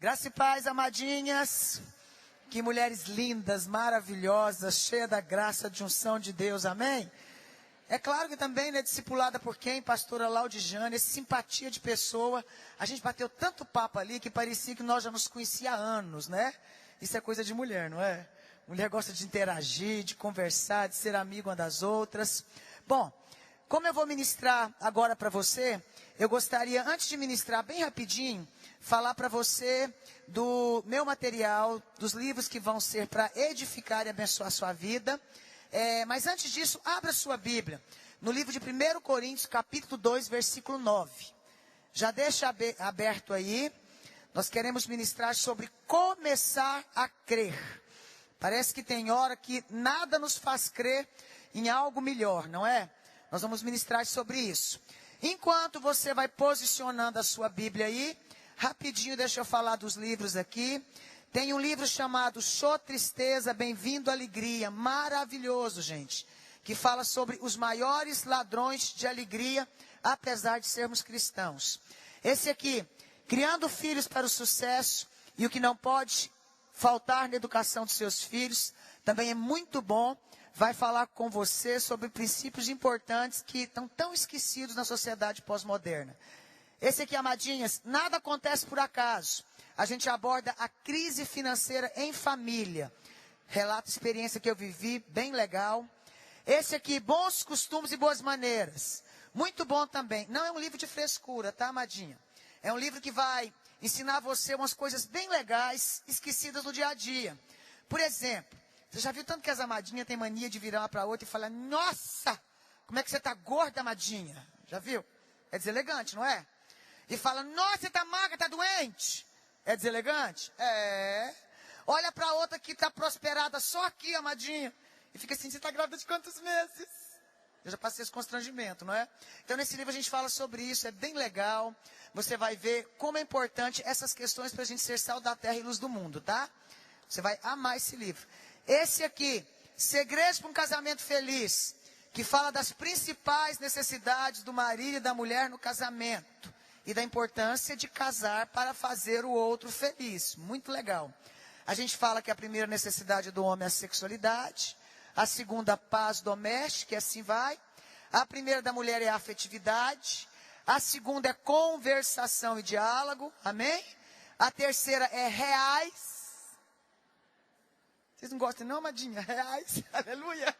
Graça e paz, amadinhas. Que mulheres lindas, maravilhosas, cheias da graça de unção de Deus, amém? É claro que também, né, discipulada por quem? Pastora Laudijane, essa simpatia de pessoa. A gente bateu tanto papo ali que parecia que nós já nos conhecíamos há anos, né? Isso é coisa de mulher, não é? Mulher gosta de interagir, de conversar, de ser amigo uma das outras. Bom, como eu vou ministrar agora para você, eu gostaria, antes de ministrar bem rapidinho, falar para você do meu material, dos livros que vão ser para edificar e abençoar a sua vida. Mas antes disso, abra sua Bíblia, no livro de 1 Coríntios, capítulo 2, versículo 9. Já deixa aberto aí. Nós queremos ministrar sobre começar a crer. Parece que tem hora que nada nos faz crer em algo melhor, não é? Nós vamos ministrar sobre isso. Enquanto você vai posicionando a sua Bíblia aí, rapidinho deixa eu falar dos livros aqui. Tem um livro chamado Show Tristeza, Bem-vindo à Alegria. Maravilhoso, gente. Que fala sobre os maiores ladrões de alegria, apesar de sermos cristãos. Esse aqui, Criando Filhos para o Sucesso e o que não pode faltar na educação dos seus filhos, também é muito bom. Vai falar com você sobre princípios importantes que estão tão esquecidos na sociedade pós-moderna. Esse aqui, amadinhas, nada acontece por acaso. A gente aborda a crise financeira em família. Relato experiência que eu vivi, bem legal. Esse aqui, Bons Costumes e Boas Maneiras. Muito bom também. Não é um livro de frescura, tá, amadinha? É um livro que vai ensinar você umas coisas bem legais, esquecidas no dia a dia. Por exemplo, você já viu tanto que as amadinhas têm mania de virar uma para outra e falar: nossa, como é que você está gorda, amadinha? Já viu? É deselegante, não é? E fala: nossa, você está magra, está doente? É deselegante? É. Olha para outra que está prosperada só aqui, amadinha. E fica assim: você está grávida de quantos meses? Eu já passei esse constrangimento, não é? Então, nesse livro a gente fala sobre isso, é bem legal. Você vai ver como é importante essas questões para a gente ser sal da terra e luz do mundo, tá? Você vai amar esse livro. Esse aqui, Segredos para um Casamento Feliz, que fala das principais necessidades do marido e da mulher no casamento. E da importância de casar para fazer o outro feliz. Muito legal. A gente fala que a primeira necessidade do homem é a sexualidade. A segunda, a paz doméstica, e assim vai. A primeira da mulher é a afetividade. A segunda é conversação e diálogo. Amém? A terceira é reais. Vocês não gostam não, amadinha? Reais. Aleluia.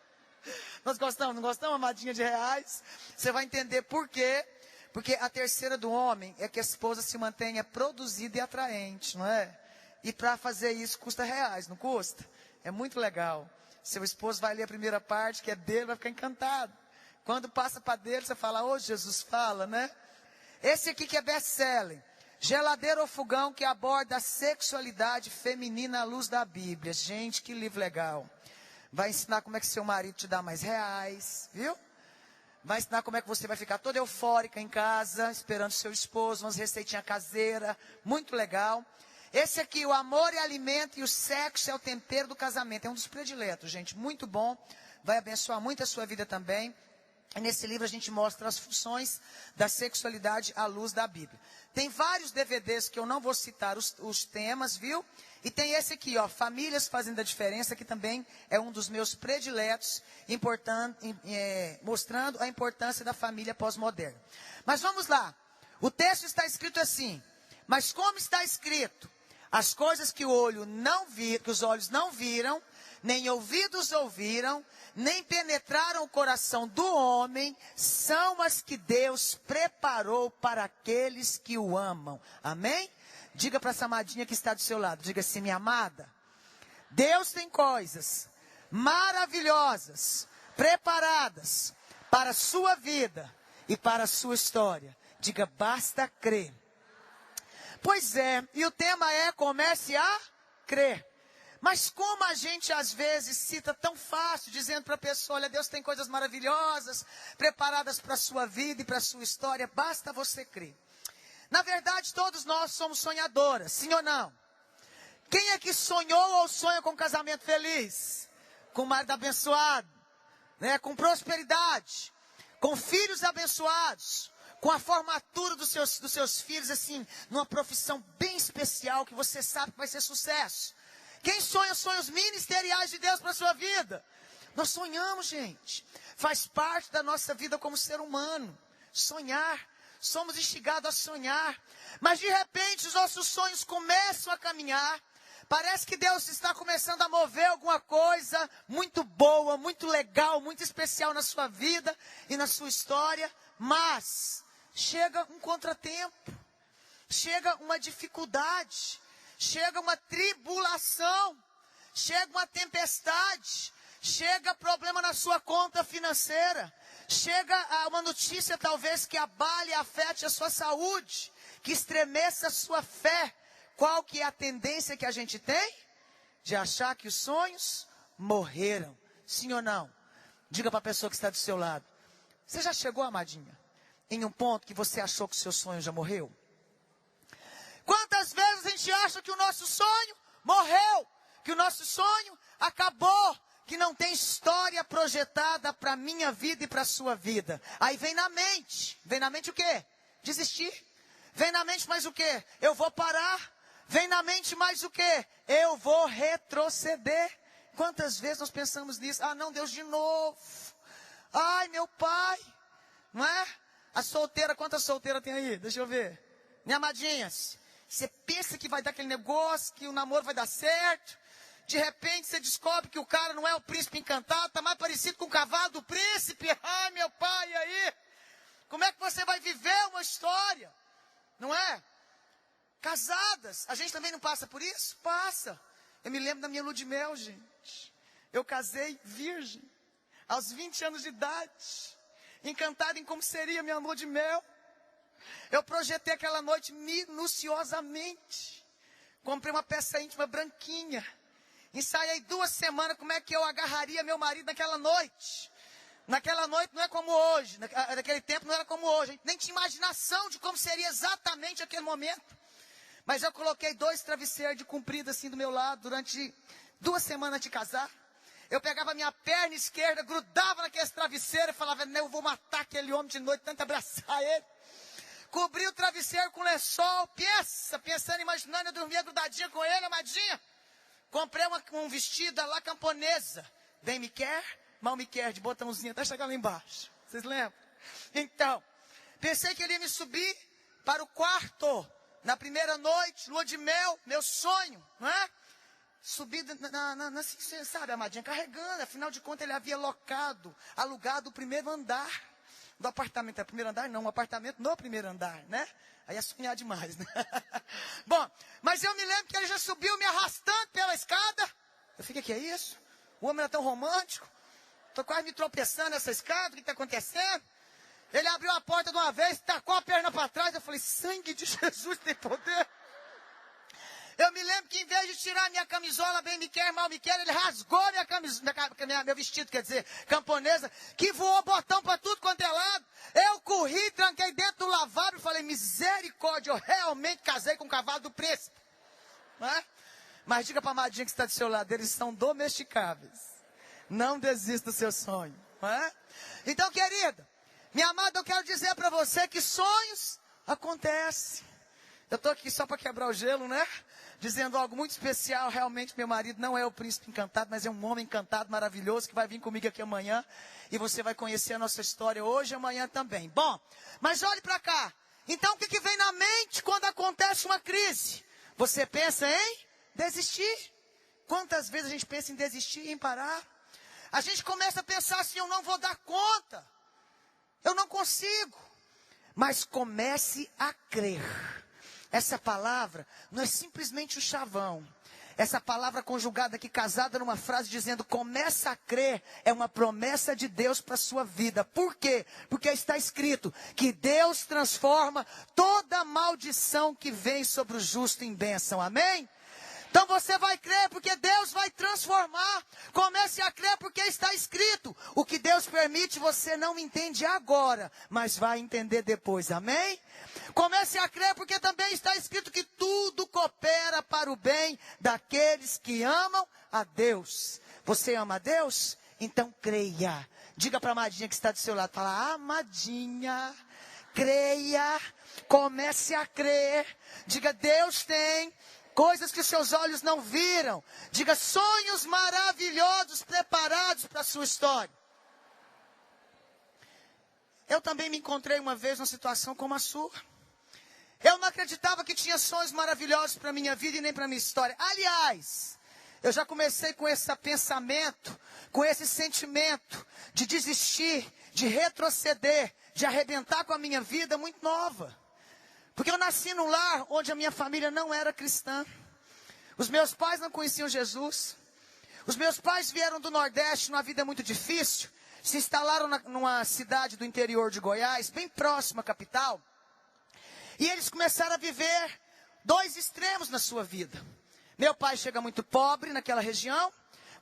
Nós gostamos, não gostamos, amadinha, de reais? Você vai entender por quê. Porque a terceira do homem é que a esposa se mantenha produzida e atraente, não é? E para fazer isso custa reais, não custa? É muito legal. Seu esposo vai ler a primeira parte, que é dele, vai ficar encantado. Quando passa para dele, você fala: ô, Jesus, fala, né? Esse aqui que é best-seller, Geladeira ou Fogão, que aborda a sexualidade feminina à luz da Bíblia. Gente, que livro legal. Vai ensinar como é que seu marido te dá mais reais, viu? Vai ensinar como é que você vai ficar toda eufórica em casa, esperando seu esposo, umas receitinhas caseiras, muito legal. Esse aqui, O Amor é Alimento e o Sexo é o Tempero do Casamento. É um dos prediletos, gente, muito bom. Vai abençoar muito a sua vida também. E nesse livro a gente mostra as funções da sexualidade à luz da Bíblia. Tem vários DVDs que eu não vou citar os temas, viu? E tem esse aqui, ó, Famílias Fazendo a Diferença, que também é um dos meus prediletos, mostrando a importância da família pós-moderna. Mas vamos lá. O texto está escrito assim: mas como está escrito, as coisas que que os olhos não viram, nem ouvidos ouviram, nem penetraram o coração do homem, são as que Deus preparou para aqueles que o amam. Amém? Diga para essa amadinha que está do seu lado, diga assim: minha amada, Deus tem coisas maravilhosas, preparadas para a sua vida e para a sua história. Diga: basta crer. Pois é, e o tema é: comece a crer. Mas como a gente às vezes cita tão fácil, dizendo para a pessoa: olha, Deus tem coisas maravilhosas, preparadas para a sua vida e para a sua história, basta você crer. Na verdade, todos nós somos sonhadoras, sim ou não? Quem é que sonhou ou sonha com um casamento feliz? Com um marido abençoado, né? Com prosperidade, com filhos abençoados, com a formatura dos seus filhos, assim, numa profissão bem especial, que você sabe que vai ser sucesso. Quem sonha sonhos ministeriais de Deus para a sua vida? Nós sonhamos, gente. Faz parte da nossa vida como ser humano. Sonhar. Somos instigados a sonhar. Mas de repente os nossos sonhos começam a caminhar. Parece que Deus está começando a mover alguma coisa muito boa, muito legal, muito especial na sua vida e na sua história. Mas chega um contratempo. Chega uma dificuldade. Chega uma tribulação. Chega uma tempestade. Chega problema na sua conta financeira. Chega uma notícia talvez que abale e afete a sua saúde, que estremeça a sua fé. Qual que é a tendência que a gente tem? De achar que os sonhos morreram. Sim ou não? Diga para a pessoa que está do seu lado. Você já chegou, amadinha, em um ponto que você achou que o seu sonho já morreu? Quantas vezes a gente acha que o nosso sonho morreu? Que o nosso sonho acabou? Que não tem história projetada para a minha vida e para a sua vida. Aí vem na mente o quê? Desistir. Vem na mente mais o quê? Eu vou parar. Vem na mente mais o quê? Eu vou retroceder. Quantas vezes nós pensamos nisso? Ah, não, Deus, de novo. Ai, meu pai. Não é? A solteira, quantas solteiras tem aí? Deixa eu ver. Minha amadinhas, você pensa que vai dar aquele negócio, que o namoro vai dar certo. De repente você descobre que o cara não é o príncipe encantado, está mais parecido com o cavalo do príncipe. Ai, meu pai, e aí? Como é que você vai viver uma história? Não é? Casadas, a gente também não passa por isso? Passa. Eu me lembro da minha lua de mel, gente. Eu casei virgem, aos 20 anos de idade, encantado em como seria minha lua de mel. Eu projetei aquela noite minuciosamente. Comprei uma peça íntima branquinha. Ensaiei 2 semanas como é que eu agarraria meu marido naquela noite. Naquela noite não é como hoje, naquele tempo não era como hoje. A gente nem tinha imaginação de como seria exatamente aquele momento. Mas eu coloquei 2 travesseiros de comprido assim do meu lado durante 2 semanas de casar. Eu pegava minha perna esquerda, grudava naqueles travesseiros e falava, eu vou matar aquele homem de noite, tanto abraçar ele. Cobri o travesseiro com lençol, pensando, imaginando, eu dormia grudadinha com ele, amadinha. Comprei um vestido lá camponesa. Bem me quer, mal me quer, de botãozinho, até chegar lá embaixo. Vocês lembram? Então, pensei que ele ia me subir para o quarto. Na primeira noite, lua de mel, meu sonho, não é? Subi, você sabe, amadinha, carregando. Afinal de contas, ele havia alugado o primeiro andar do apartamento. É o primeiro andar? Não, um apartamento no primeiro andar, né? Aí é sonhar demais, né? Bom, mas eu me lembro que ele já subiu me arrastando pela escada. Eu fiquei, que é isso? O homem era tão romântico. Estou quase me tropeçando nessa escada, o que está acontecendo? Ele abriu a porta de uma vez, tacou a perna para trás. Eu falei, sangue de Jesus tem poder. Eu me lembro que em vez de tirar minha camisola, bem me quer, mal me quer, ele rasgou meu vestido, quer dizer, camponesa, que voou botão para tudo quanto é lado. Eu corri, tranquei dentro do lavabo e falei, misericórdia, eu realmente casei com o cavalo do príncipe. Não é? Mas diga para a amadinha que está do seu lado, eles são domesticáveis. Não desista do seu sonho. Não é? Então, querida, minha amada, eu quero dizer para você que sonhos acontecem. Eu estou aqui só para quebrar o gelo, né? Dizendo algo muito especial. Realmente, meu marido não é o príncipe encantado, mas é um homem encantado, maravilhoso, que vai vir comigo aqui amanhã. E você vai conhecer a nossa história hoje e amanhã também. Bom, mas olhe para cá. Então, o que vem na mente quando acontece uma crise? Você pensa em desistir. Quantas vezes a gente pensa em desistir e em parar? A gente começa a pensar assim, eu não vou dar conta. Eu não consigo. Mas comece a crer. Essa palavra não é simplesmente um chavão. Essa palavra conjugada aqui, casada numa frase dizendo, começa a crer, é uma promessa de Deus para a sua vida. Por quê? Porque está escrito que Deus transforma toda maldição que vem sobre o justo em bênção. Amém? Então você vai crer porque Deus vai transformar. Comece a crer porque está escrito. O que Deus permite você não entende agora, mas vai entender depois. Amém? Comece a crer porque também está escrito que tudo coopera para o bem daqueles que amam a Deus. Você ama a Deus? Então creia. Diga para a amadinha que está do seu lado. Fala, amadinha, Creia, comece a crer. Diga, Deus tem coisas que os seus olhos não viram. Diga, sonhos maravilhosos preparados para a sua história. Eu também me encontrei uma vez numa situação como a sua. Eu não acreditava que tinha sonhos maravilhosos para a minha vida e nem para a minha história. Aliás, eu já comecei com esse pensamento, com esse sentimento de desistir, de retroceder, de arrebentar com a minha vida muito nova. Porque eu nasci num lar onde a minha família não era cristã. Os meus pais não conheciam Jesus. Os meus pais vieram do Nordeste numa vida muito difícil. Se instalaram numa cidade do interior de Goiás, bem próxima à capital. E eles começaram a viver dois extremos na sua vida. Meu pai chega muito pobre naquela região,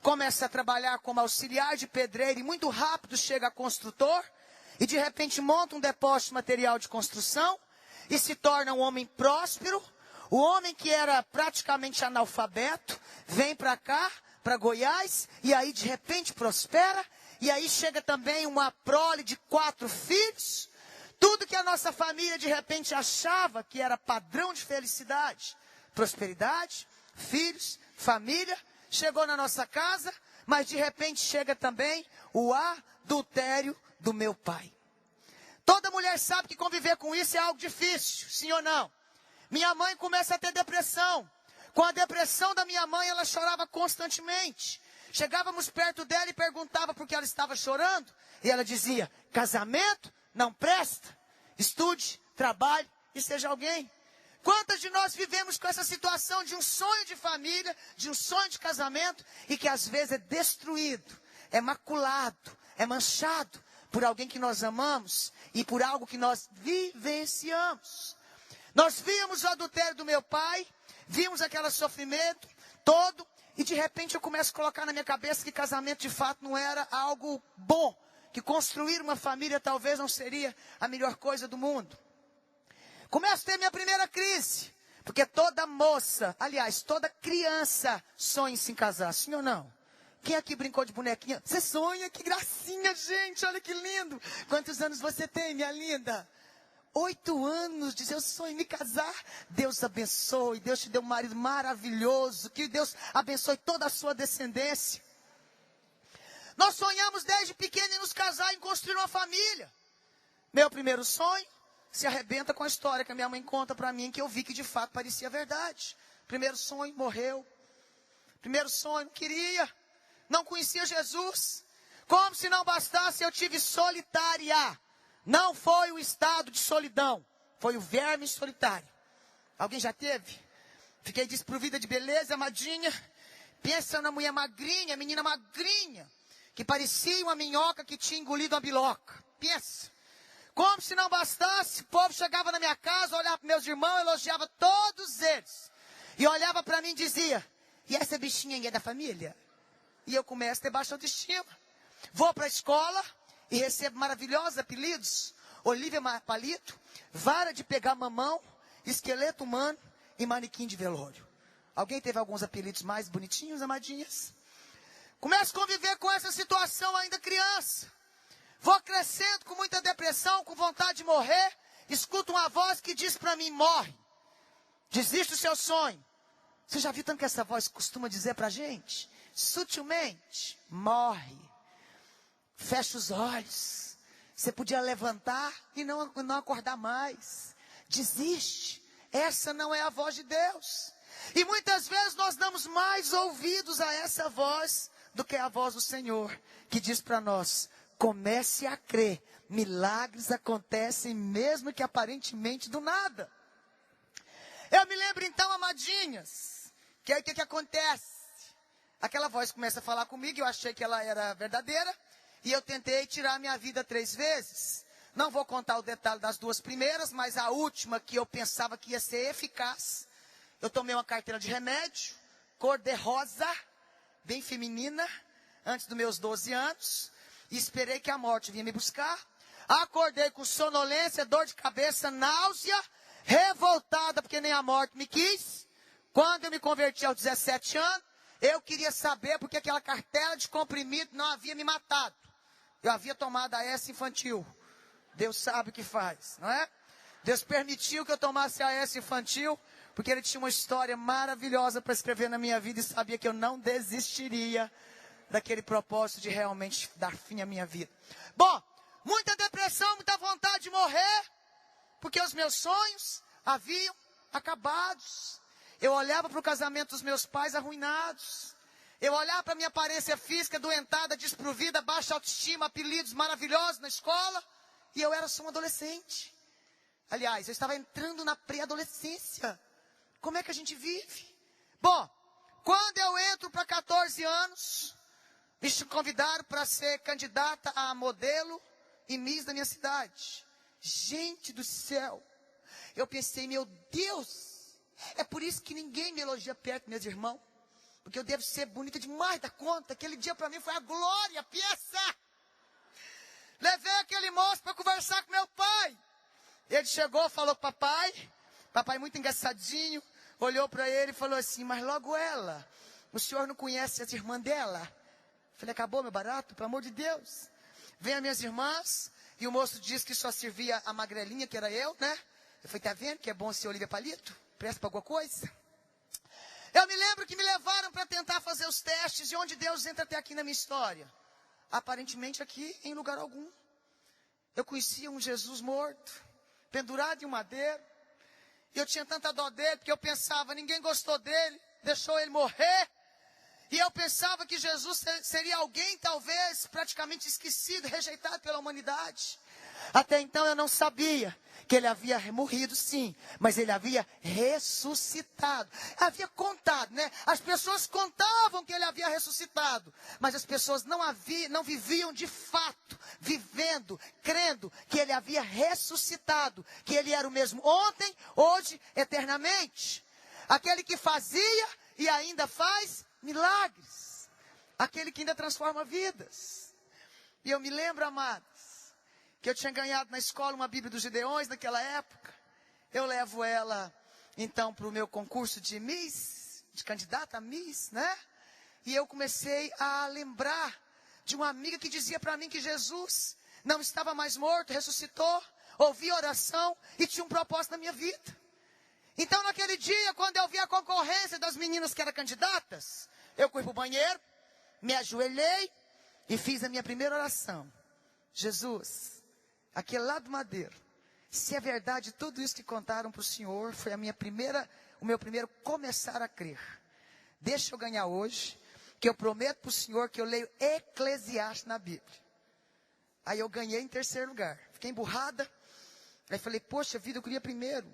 começa a trabalhar como auxiliar de pedreiro e muito rápido chega a construtor. E de repente monta um depósito de material de construção e se torna um homem próspero. O homem que era praticamente analfabeto vem para cá, para Goiás, e aí de repente prospera. E aí chega também uma prole de 4 filhos. Tudo que a nossa família de repente achava que era padrão de felicidade, prosperidade, filhos, família, chegou na nossa casa, mas de repente chega também o adultério do meu pai. Toda mulher sabe que conviver com isso é algo difícil, sim ou não? Minha mãe começa a ter depressão. Com a depressão da minha mãe, ela chorava constantemente. Chegávamos perto dela e perguntava por que ela estava chorando. E ela dizia, casamento não presta. Estude, trabalhe e seja alguém. Quantas de nós vivemos com essa situação de um sonho de família, de um sonho de casamento, e que às vezes é destruído, é maculado, é manchado por alguém que nós amamos e por algo que nós vivenciamos. Nós víamos o adultério do meu pai, vimos aquele sofrimento todo, e de repente eu começo a colocar na minha cabeça que casamento de fato não era algo bom, que construir uma família talvez não seria a melhor coisa do mundo. Começo a ter minha primeira crise, porque toda moça, aliás, toda criança sonha em se casar, sim ou não? Quem aqui brincou de bonequinha? Você sonha? Que gracinha, gente, olha que lindo. Quantos anos você tem, minha linda? 8 anos, diz, eu sonho em me casar. Deus abençoe, Deus te deu um marido maravilhoso, que Deus abençoe toda a sua descendência. Nós sonhamos desde pequeno em nos casar, em construir uma família. Meu primeiro sonho se arrebenta com a história que a minha mãe conta para mim, que eu vi que de fato parecia verdade. Primeiro sonho, morreu. Primeiro sonho, não queria, não conhecia Jesus. Como se não bastasse, eu tive solitária. Não foi o estado de solidão, foi o verme solitário. Alguém já teve? Fiquei desprovida de beleza, amadinha. Pensa na mulher magrinha, menina magrinha, que parecia uma minhoca que tinha engolido uma biloca. Pensa. Como se não bastasse, o povo chegava na minha casa, olhava para meus irmãos, elogiava todos eles. E olhava para mim e dizia, e essa bichinha aí é da família? E eu começo a ter baixa autoestima. Vou para a escola e recebo maravilhosos apelidos. Olívia Palito, vara de pegar mamão, esqueleto humano e manequim de velório. Alguém teve alguns apelidos mais bonitinhos, amadinhas? Começo a conviver com essa situação ainda criança. Vou crescendo com muita depressão, com vontade de morrer. Escuto uma voz que diz para mim, morre. Desiste do seu sonho. Você já viu tanto que essa voz costuma dizer para a gente? Sutilmente, morre. Fecha os olhos. Você podia levantar e não acordar mais. Desiste. Essa não é a voz de Deus. E muitas vezes nós damos mais ouvidos a essa voz do que a voz do Senhor, que diz para nós, comece a crer. Milagres acontecem mesmo que aparentemente do nada. Eu me lembro então, amadinhas, que aí o que acontece? Aquela voz começa a falar comigo, eu achei que ela era verdadeira. E eu tentei tirar minha vida 3 vezes. Não vou contar o detalhe das 2 primeiras, mas a última que eu pensava que ia ser eficaz. Eu tomei uma carteira de remédio, cor de rosa, bem feminina, antes dos meus 12 anos. E esperei que a morte vinha me buscar. Acordei com sonolência, dor de cabeça, náusea, revoltada, porque nem a morte me quis. Quando eu me converti aos 17 anos, eu queria saber porque aquela cartela de comprimido não havia me matado. Eu havia tomado a essa infantil, Deus sabe o que faz, não é? Deus permitiu que eu tomasse AS infantil, porque Ele tinha uma história maravilhosa para escrever na minha vida e sabia que eu não desistiria daquele propósito de realmente dar fim à minha vida. Bom, muita depressão, muita vontade de morrer, porque os meus sonhos haviam acabado. Eu olhava para o casamento dos meus pais arruinados. Eu olhava para a minha aparência física doentada, desprovida, baixa autoestima, apelidos maravilhosos na escola. E eu era só um adolescente. Aliás, eu estava entrando na pré-adolescência. Como é que a gente vive? Bom, quando eu entro para 14 anos, me convidaram para ser candidata a modelo e Miss da minha cidade. Gente do céu. Eu pensei, meu Deus, é por isso que ninguém me elogia perto, meus irmãos. Porque eu devo ser bonita demais da conta. Aquele dia para mim foi a glória, a peça. Levei aquele moço para conversar com meu pai. Ele chegou, falou com papai muito engraçadinho, olhou para ele e falou assim, mas logo ela, o senhor não conhece as irmãs dela? Falei, acabou meu barato, pelo amor de Deus. Vem as minhas irmãs, e o moço disse que só servia a magrelinha, que era eu, né? Eu falei, tá vendo que é bom ser Olivia Palito? Presta para alguma coisa? Eu me lembro que me levaram para tentar fazer os testes, e onde Deus entra até aqui na minha história? Aparentemente aqui, em lugar algum. Eu conhecia um Jesus morto, pendurado em um madeiro, e eu tinha tanta dó dele, porque eu pensava, ninguém gostou dele, deixou ele morrer, e eu pensava que Jesus seria alguém, talvez, praticamente esquecido, rejeitado pela humanidade. Até então eu não sabia que ele havia morrido, sim, mas ele havia ressuscitado. Havia contado, né? As pessoas contavam que ele havia ressuscitado, mas as pessoas não viviam de fato, vivendo, crendo que ele havia ressuscitado, que ele era o mesmo ontem, hoje, eternamente. Aquele que fazia e ainda faz milagres. Aquele que ainda transforma vidas. E eu me lembro, amados, que eu tinha ganhado na escola uma Bíblia dos Gideões naquela época. Eu levo ela, então, para o meu concurso de Miss, de candidata a Miss, né? E eu comecei a lembrar de uma amiga que dizia para mim que Jesus não estava mais morto, ressuscitou, ouvia oração e tinha um propósito na minha vida. Então, naquele dia, quando eu vi a concorrência das meninas que eram candidatas, eu fui para o banheiro, me ajoelhei e fiz a minha primeira oração. Jesus, aquele lá do madeiro, se é verdade tudo isso que contaram para o Senhor, foi o meu primeiro começar a crer. Deixa eu ganhar hoje, que eu prometo para o Senhor que eu leio Eclesiastes na Bíblia. Aí eu ganhei em terceiro lugar, fiquei emburrada, aí falei, poxa vida, eu queria primeiro.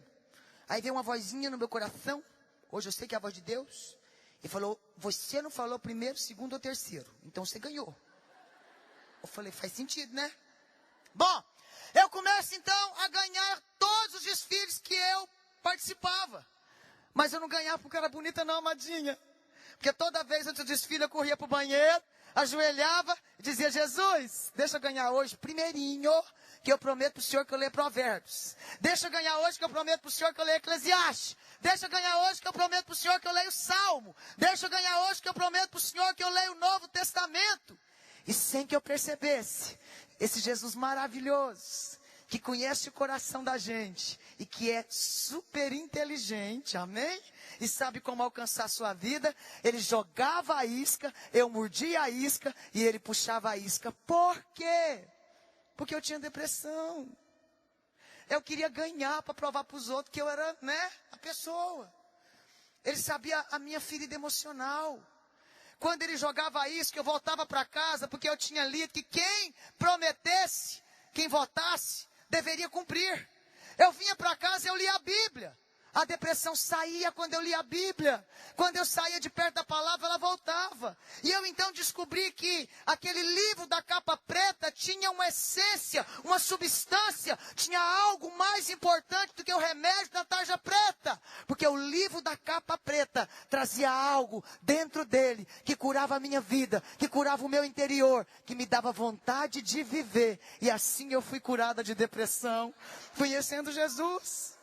Aí veio uma vozinha no meu coração, hoje eu sei que é a voz de Deus, e falou, você não falou primeiro, segundo ou terceiro, então você ganhou. Eu falei, faz sentido, né? Bom, eu começo então a ganhar todos os desfiles que eu participava. Mas eu não ganhava porque eu era bonita não, amadinha. Porque toda vez antes do desfile eu corria para o banheiro, ajoelhava e dizia, Jesus, deixa eu ganhar hoje primeirinho, que eu prometo para o Senhor que eu leio Provérbios. Deixa eu ganhar hoje que eu prometo para o Senhor que eu leio Eclesiastes. Deixa eu ganhar hoje que eu prometo para o Senhor que eu leio Salmo. Deixa eu ganhar hoje que eu prometo para o Senhor que eu leio o Novo Testamento. E sem que eu percebesse, esse Jesus maravilhoso, que conhece o coração da gente e que é super inteligente, amém? E sabe como alcançar a sua vida, ele jogava a isca, eu mordia a isca e ele puxava a isca. Por quê? Porque eu tinha depressão. Eu queria ganhar para provar para os outros que eu era, né, a pessoa. Ele sabia a minha ferida emocional. Quando ele jogava a isca, eu voltava para casa, porque eu tinha lido que quem prometesse, quem votasse, deveria cumprir. Eu vinha para casa e eu lia a Bíblia. A depressão saía quando eu lia a Bíblia. Quando eu saía de perto da palavra, ela voltava. E eu então descobri que aquele livro da capa preta tinha uma essência, uma substância, tinha algo mais importante do que o remédio da tarja preta. Porque o livro da capa preta trazia algo dentro dele que curava a minha vida, que curava o meu interior, que me dava vontade de viver. E assim eu fui curada de depressão, conhecendo Jesus.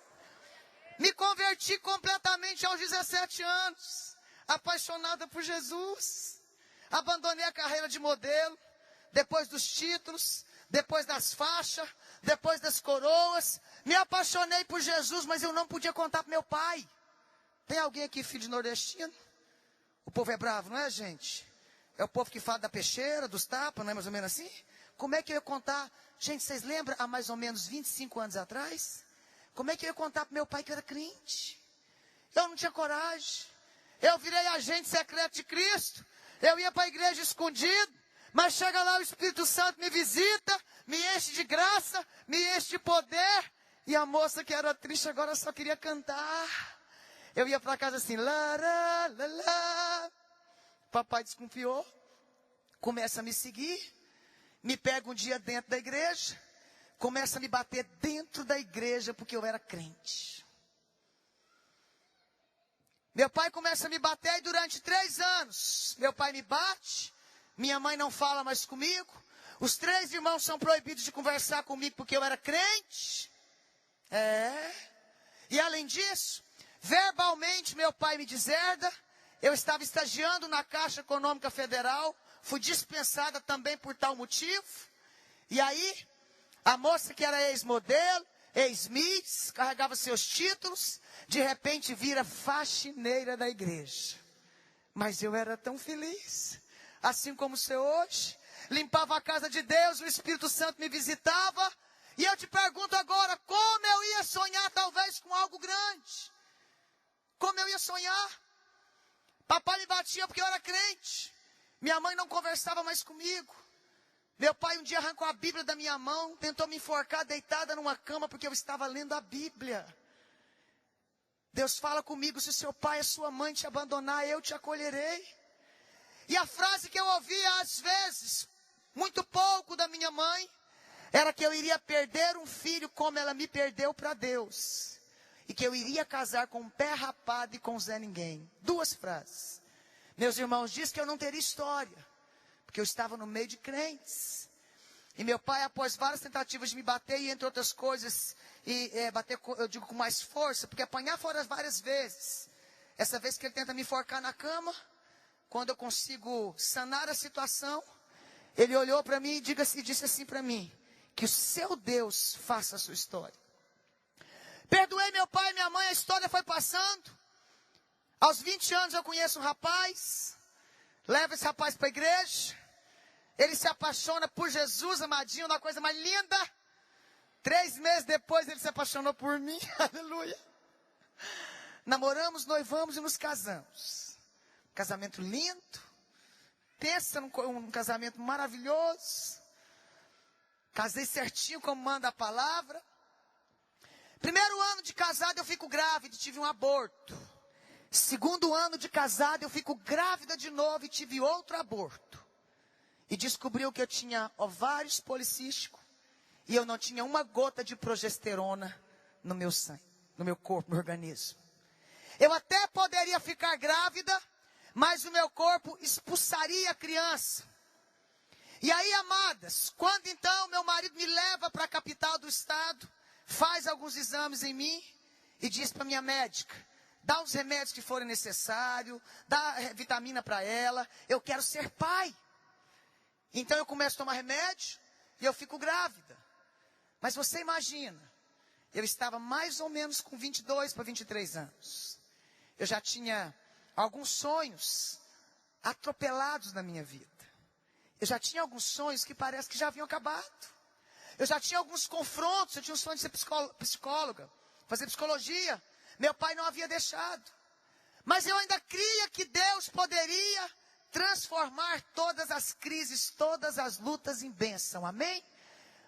Me converti completamente aos 17 anos, apaixonada por Jesus. Abandonei a carreira de modelo, depois dos títulos, depois das faixas, depois das coroas. Me apaixonei por Jesus, mas eu não podia contar para meu pai. Tem alguém aqui, filho de nordestino? O povo é bravo, não é, gente? É o povo que fala da peixeira, dos tapas, não é mais ou menos assim? Como é que eu ia contar? Gente, vocês lembram, há mais ou menos 25 anos atrás? Como é que eu ia contar para meu pai que eu era crente? Eu não tinha coragem. Eu virei agente secreto de Cristo. Eu ia para a igreja escondido. Mas chega lá, o Espírito Santo me visita, me enche de graça, me enche de poder. E a moça que era triste agora só queria cantar. Eu ia para casa assim, lá, lá, lá, lá. Papai desconfiou, começa a me seguir, me pega um dia dentro da igreja, começa a me bater dentro da igreja, porque eu era crente. Meu pai começa a me bater e durante 3 anos, meu pai me bate, minha mãe não fala mais comigo, os 3 irmãos são proibidos de conversar comigo porque eu era crente. E além disso, verbalmente meu pai me deserda. Eu estava estagiando na Caixa Econômica Federal, fui dispensada também por tal motivo. E aí, a moça que era ex-modelo, ex-miss, carregava seus títulos, de repente vira faxineira da igreja. Mas eu era tão feliz, assim como você hoje, limpava a casa de Deus, o Espírito Santo me visitava. E eu te pergunto agora, como eu ia sonhar talvez com algo grande? Como eu ia sonhar? Papai me batia porque eu era crente. Minha mãe não conversava mais comigo. Meu pai um dia arrancou a Bíblia da minha mão, tentou me enforcar deitada numa cama porque eu estava lendo a Bíblia. Deus fala comigo, se seu pai e sua mãe te abandonar, eu te acolherei. E a frase que eu ouvia às vezes, muito pouco da minha mãe, era que eu iria perder um filho como ela me perdeu para Deus. E que eu iria casar com um pé rapado e com Zé Ninguém. 2 frases. Meus irmãos, diz que eu não teria história. Porque eu estava no meio de crentes. E meu pai, após várias tentativas de me bater, e entre outras coisas, bater, eu digo com mais força, porque apanhar fora várias vezes. Essa vez que ele tenta me enforcar na cama, quando eu consigo sanar a situação, ele olhou para mim e disse assim para mim, que o seu Deus faça a sua história. Perdoei meu pai e minha mãe, a história foi passando. Aos 20 anos eu conheço um rapaz, levo esse rapaz para a igreja, ele se apaixona por Jesus, amadinho, uma coisa mais linda. 3 meses depois ele se apaixonou por mim, aleluia. Namoramos, noivamos e nos casamos. Casamento lindo, pensa num casamento maravilhoso. Casei certinho como manda a palavra. 1º ano de casado eu fico grávida e tive um aborto. 2º ano de casado eu fico grávida de novo e tive outro aborto. E descobriu que eu tinha ovários policísticos e eu não tinha uma gota de progesterona no meu sangue, no meu corpo, no organismo. Eu até poderia ficar grávida, mas o meu corpo expulsaria a criança. E aí, amadas, quando então meu marido me leva para a capital do estado, faz alguns exames em mim e diz para minha médica, dá os remédios que forem necessários, dá vitamina para ela, eu quero ser pai. Então eu começo a tomar remédio e eu fico grávida. Mas você imagina, eu estava mais ou menos com 22 para 23 anos. Eu já tinha alguns sonhos atropelados na minha vida. Eu já tinha alguns sonhos que parece que já haviam acabado. Eu já tinha alguns confrontos, eu tinha um sonho de ser psicóloga, fazer psicologia. Meu pai não havia deixado. Mas eu ainda cria que Deus poderia transformar todas as crises, todas as lutas em bênção. Amém?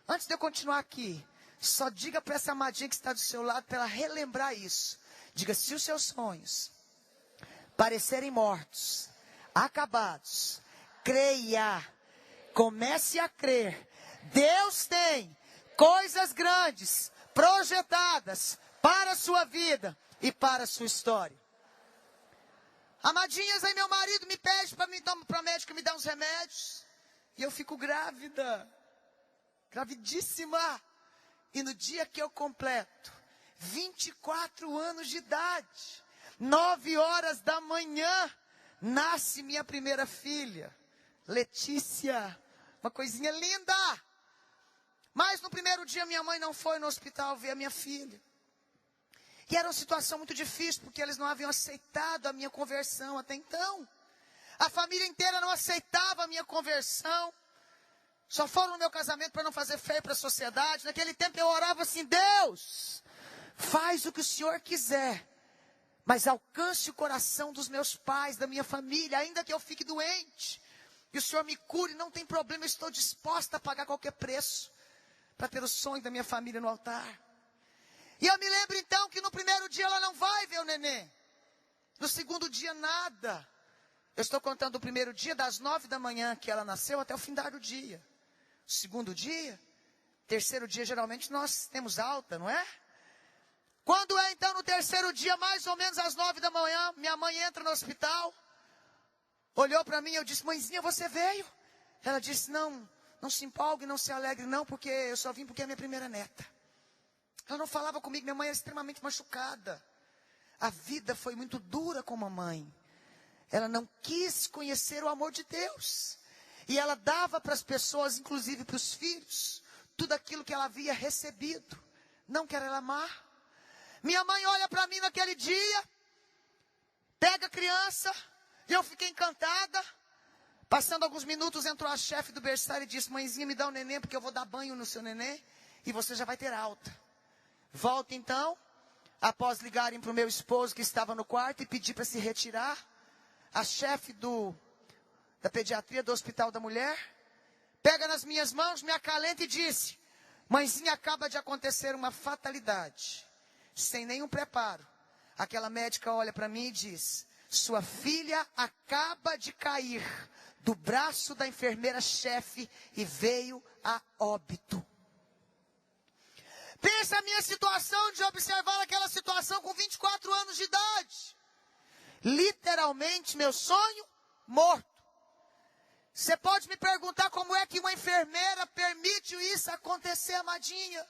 Antes de eu continuar aqui, só diga para essa amadinha que está do seu lado, para ela relembrar isso. Diga, se os seus sonhos parecerem mortos, acabados, creia, comece a crer. Deus tem coisas grandes, projetadas para a sua vida e para a sua história. Amadinhas, aí meu marido me pede para a médica me dar uns remédios. E eu fico grávida. Gravidíssima. E no dia que eu completo 24 anos de idade, 9 horas da manhã, nasce minha primeira filha, Letícia. Uma coisinha linda. Mas no primeiro dia minha mãe não foi no hospital ver a minha filha. E era uma situação muito difícil, porque eles não haviam aceitado a minha conversão até então. A família inteira não aceitava a minha conversão. Só foram no meu casamento para não fazer feio para a sociedade. Naquele tempo eu orava assim: Deus, faz o que o Senhor quiser, mas alcance o coração dos meus pais, da minha família, ainda que eu fique doente. E o Senhor me cure, não tem problema, eu estou disposta a pagar qualquer preço para ter o sonho da minha família no altar. E eu me lembro então que no primeiro dia ela não vai ver o nenê. No segundo dia nada. Eu estou contando o primeiro dia das 9 da manhã que ela nasceu até o findar do dia. Segundo dia, terceiro dia geralmente nós temos alta, não é? Quando é então no terceiro dia, mais ou menos às 9 da manhã, minha mãe entra no hospital. Olhou para mim e eu disse: mãezinha, você veio? Ela disse: não se empolgue, não se alegre não, porque eu só vim porque é minha primeira neta. Ela não falava comigo, minha mãe era extremamente machucada. A vida foi muito dura com a mamãe. Ela não quis conhecer o amor de Deus. E ela dava para as pessoas, inclusive para os filhos, tudo aquilo que ela havia recebido. Não quer ela amar. Minha mãe olha para mim naquele dia, pega a criança, e eu fiquei encantada. Passando alguns minutos, entrou a chefe do berçário e disse: mãezinha, me dá o neném, porque eu vou dar banho no seu neném, e você já vai ter alta. Volta então, após ligarem para o meu esposo que estava no quarto e pedir para se retirar, a chefe da pediatria do Hospital da Mulher, pega nas minhas mãos, me acalenta e disse: mãezinha, acaba de acontecer uma fatalidade. Sem nenhum preparo, aquela médica olha para mim e diz: sua filha acaba de cair do braço da enfermeira-chefe e veio a óbito. Pensa a minha situação de observar aquela situação com 24 anos de idade. Literalmente, meu sonho morto. Você pode me perguntar como é que uma enfermeira permite isso acontecer, amadinha?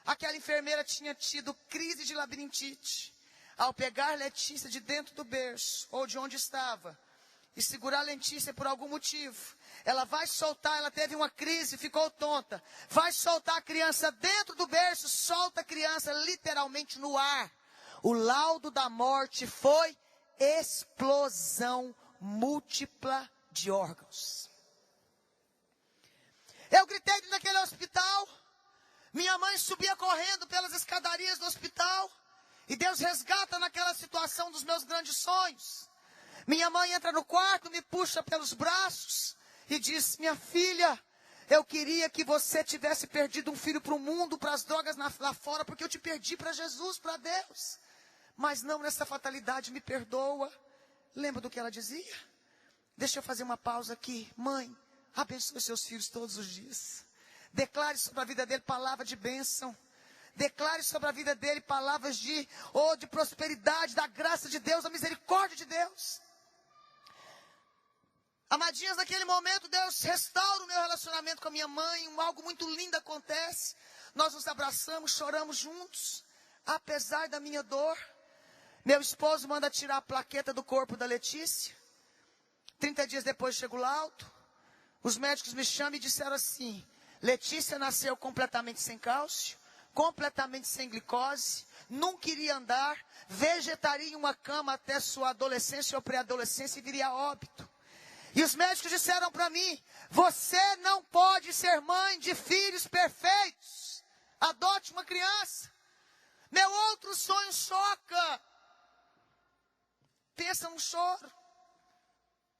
Aquela enfermeira tinha tido crise de labirintite. Ao pegar Letícia de dentro do berço, ou de onde estava, e segurar Letícia por algum motivo, ela vai soltar, ela teve uma crise, ficou tonta, vai soltar a criança dentro do berço, solta a criança literalmente no ar. O laudo da morte foi explosão múltipla de órgãos. Eu gritei naquele hospital, minha mãe subia correndo pelas escadarias do hospital, e Deus resgata naquela situação dos meus grandes sonhos. Minha mãe entra no quarto, me puxa pelos braços e diz: minha filha, eu queria que você tivesse perdido um filho para o mundo, para as drogas lá fora, porque eu te perdi para Jesus, para Deus. Mas não nessa fatalidade, me perdoa. Lembra do que ela dizia? Deixa eu fazer uma pausa aqui. Mãe, abençoe seus filhos todos os dias. Declare sobre a vida dele palavra de bênção. Declare sobre a vida dele palavras de prosperidade, da graça de Deus, da misericórdia de Deus. Amadinhas, naquele momento, Deus restaura o meu relacionamento com a minha mãe. Algo muito lindo acontece. Nós nos abraçamos, choramos juntos. Apesar da minha dor, meu esposo manda tirar a plaqueta do corpo da Letícia. 30 dias depois chega o laudo. Os médicos me chamam e disseram assim: Letícia nasceu completamente sem cálcio, completamente sem glicose, nunca iria andar, vegetaria em uma cama até sua adolescência ou pré-adolescência e viria a óbito. E os médicos disseram para mim: você não pode ser mãe de filhos perfeitos, adote uma criança. Meu outro sonho choca. Pensa num choro.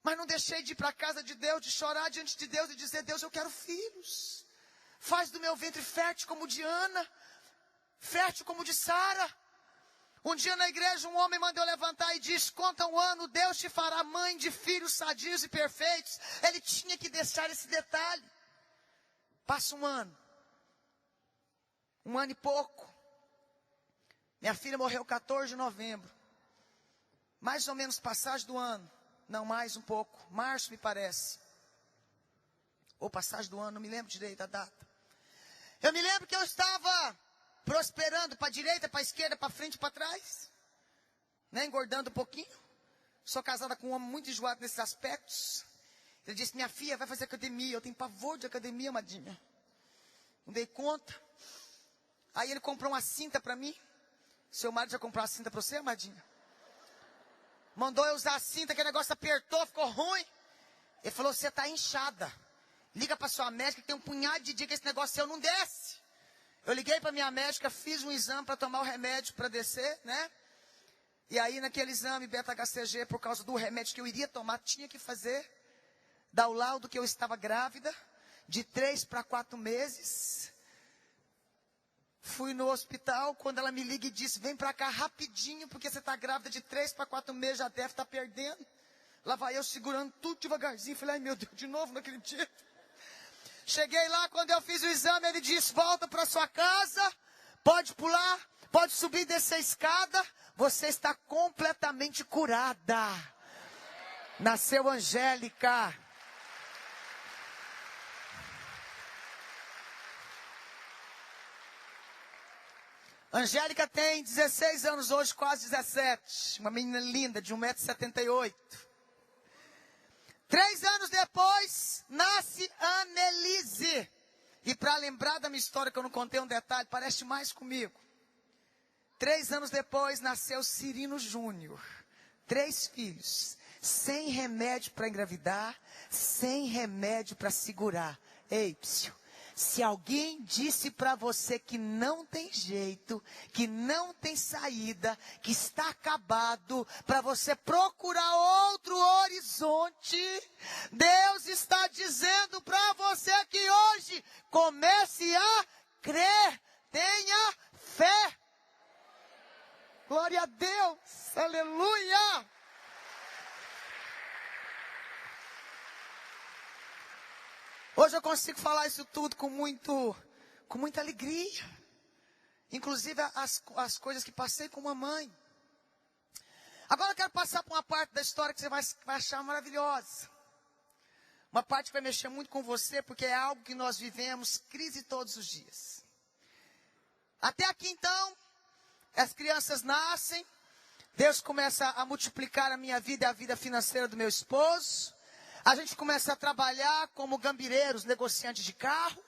Mas não deixei de ir para a casa de Deus, de chorar diante de Deus e dizer: Deus, eu quero filhos. Faz do meu ventre fértil como de Ana, fértil como de Sara. Um dia na igreja um homem mandou levantar e disse: conta um ano, Deus te fará mãe de filhos sadios e perfeitos. Ele tinha que deixar esse detalhe. Passa um ano e pouco. Minha filha morreu 14 de novembro. Mais ou menos passagem do ano. Não, mais um pouco. Março, me parece. Ou passagem do ano, não me lembro direito a data. Eu me lembro que eu estava prosperando para a direita, para a esquerda, para frente e para trás. Né, engordando um pouquinho. Sou casada com um homem muito enjoado nesses aspectos. Ele disse: minha filha vai fazer academia. Eu tenho pavor de academia, amadinha. Não dei conta. Aí ele comprou uma cinta para mim. Seu marido já comprou uma cinta para você, amadinha? Mandou eu usar a cinta, que o negócio apertou, ficou ruim. Ele falou, você está inchada. Liga para sua médica que tem um punhado de dia que esse negócio seu não desce. Eu liguei para minha médica, fiz um exame para tomar o remédio para descer, né? E aí naquele exame beta-HCG, por causa do remédio que eu iria tomar, tinha que fazer. Dar o laudo que eu estava grávida, de 3 para 4 meses. Fui no hospital, quando ela me liga e disse, vem para cá rapidinho, porque você está grávida de 3 para 4 meses, já deve estar perdendo. Lá vai eu segurando tudo devagarzinho. Falei, ai meu Deus, de novo, não acredito. Cheguei lá, quando eu fiz o exame, ele disse, volta para sua casa, pode pular, pode subir e descer a escada, você está completamente curada. Nasceu Angélica. Angélica tem 16 anos hoje, quase 17. Uma menina linda, de 1,78 m. 3 anos depois, nasce Annelise. E para lembrar da minha história, que eu não contei um detalhe, parece mais comigo. 3 anos depois, nasceu Cirino Júnior. 3 filhos. Sem remédio para engravidar, sem remédio para segurar. Ei, psiu. Se alguém disse para você que não tem jeito, que não tem saída, que está acabado, para você procurar outro horizonte, Deus está dizendo para você que hoje comece a crer, tenha fé. Glória a Deus, aleluia. Hoje eu consigo falar isso tudo com muita alegria. Inclusive as coisas que passei com mamãe. Agora eu quero passar por uma parte da história que você vai achar maravilhosa. Uma parte que vai mexer muito com você, porque é algo que nós vivemos, crise todos os dias. Até aqui então, as crianças nascem. Deus começa a multiplicar a minha vida e a vida financeira do meu esposo. A gente começa a trabalhar como gambireiros, negociantes de carro.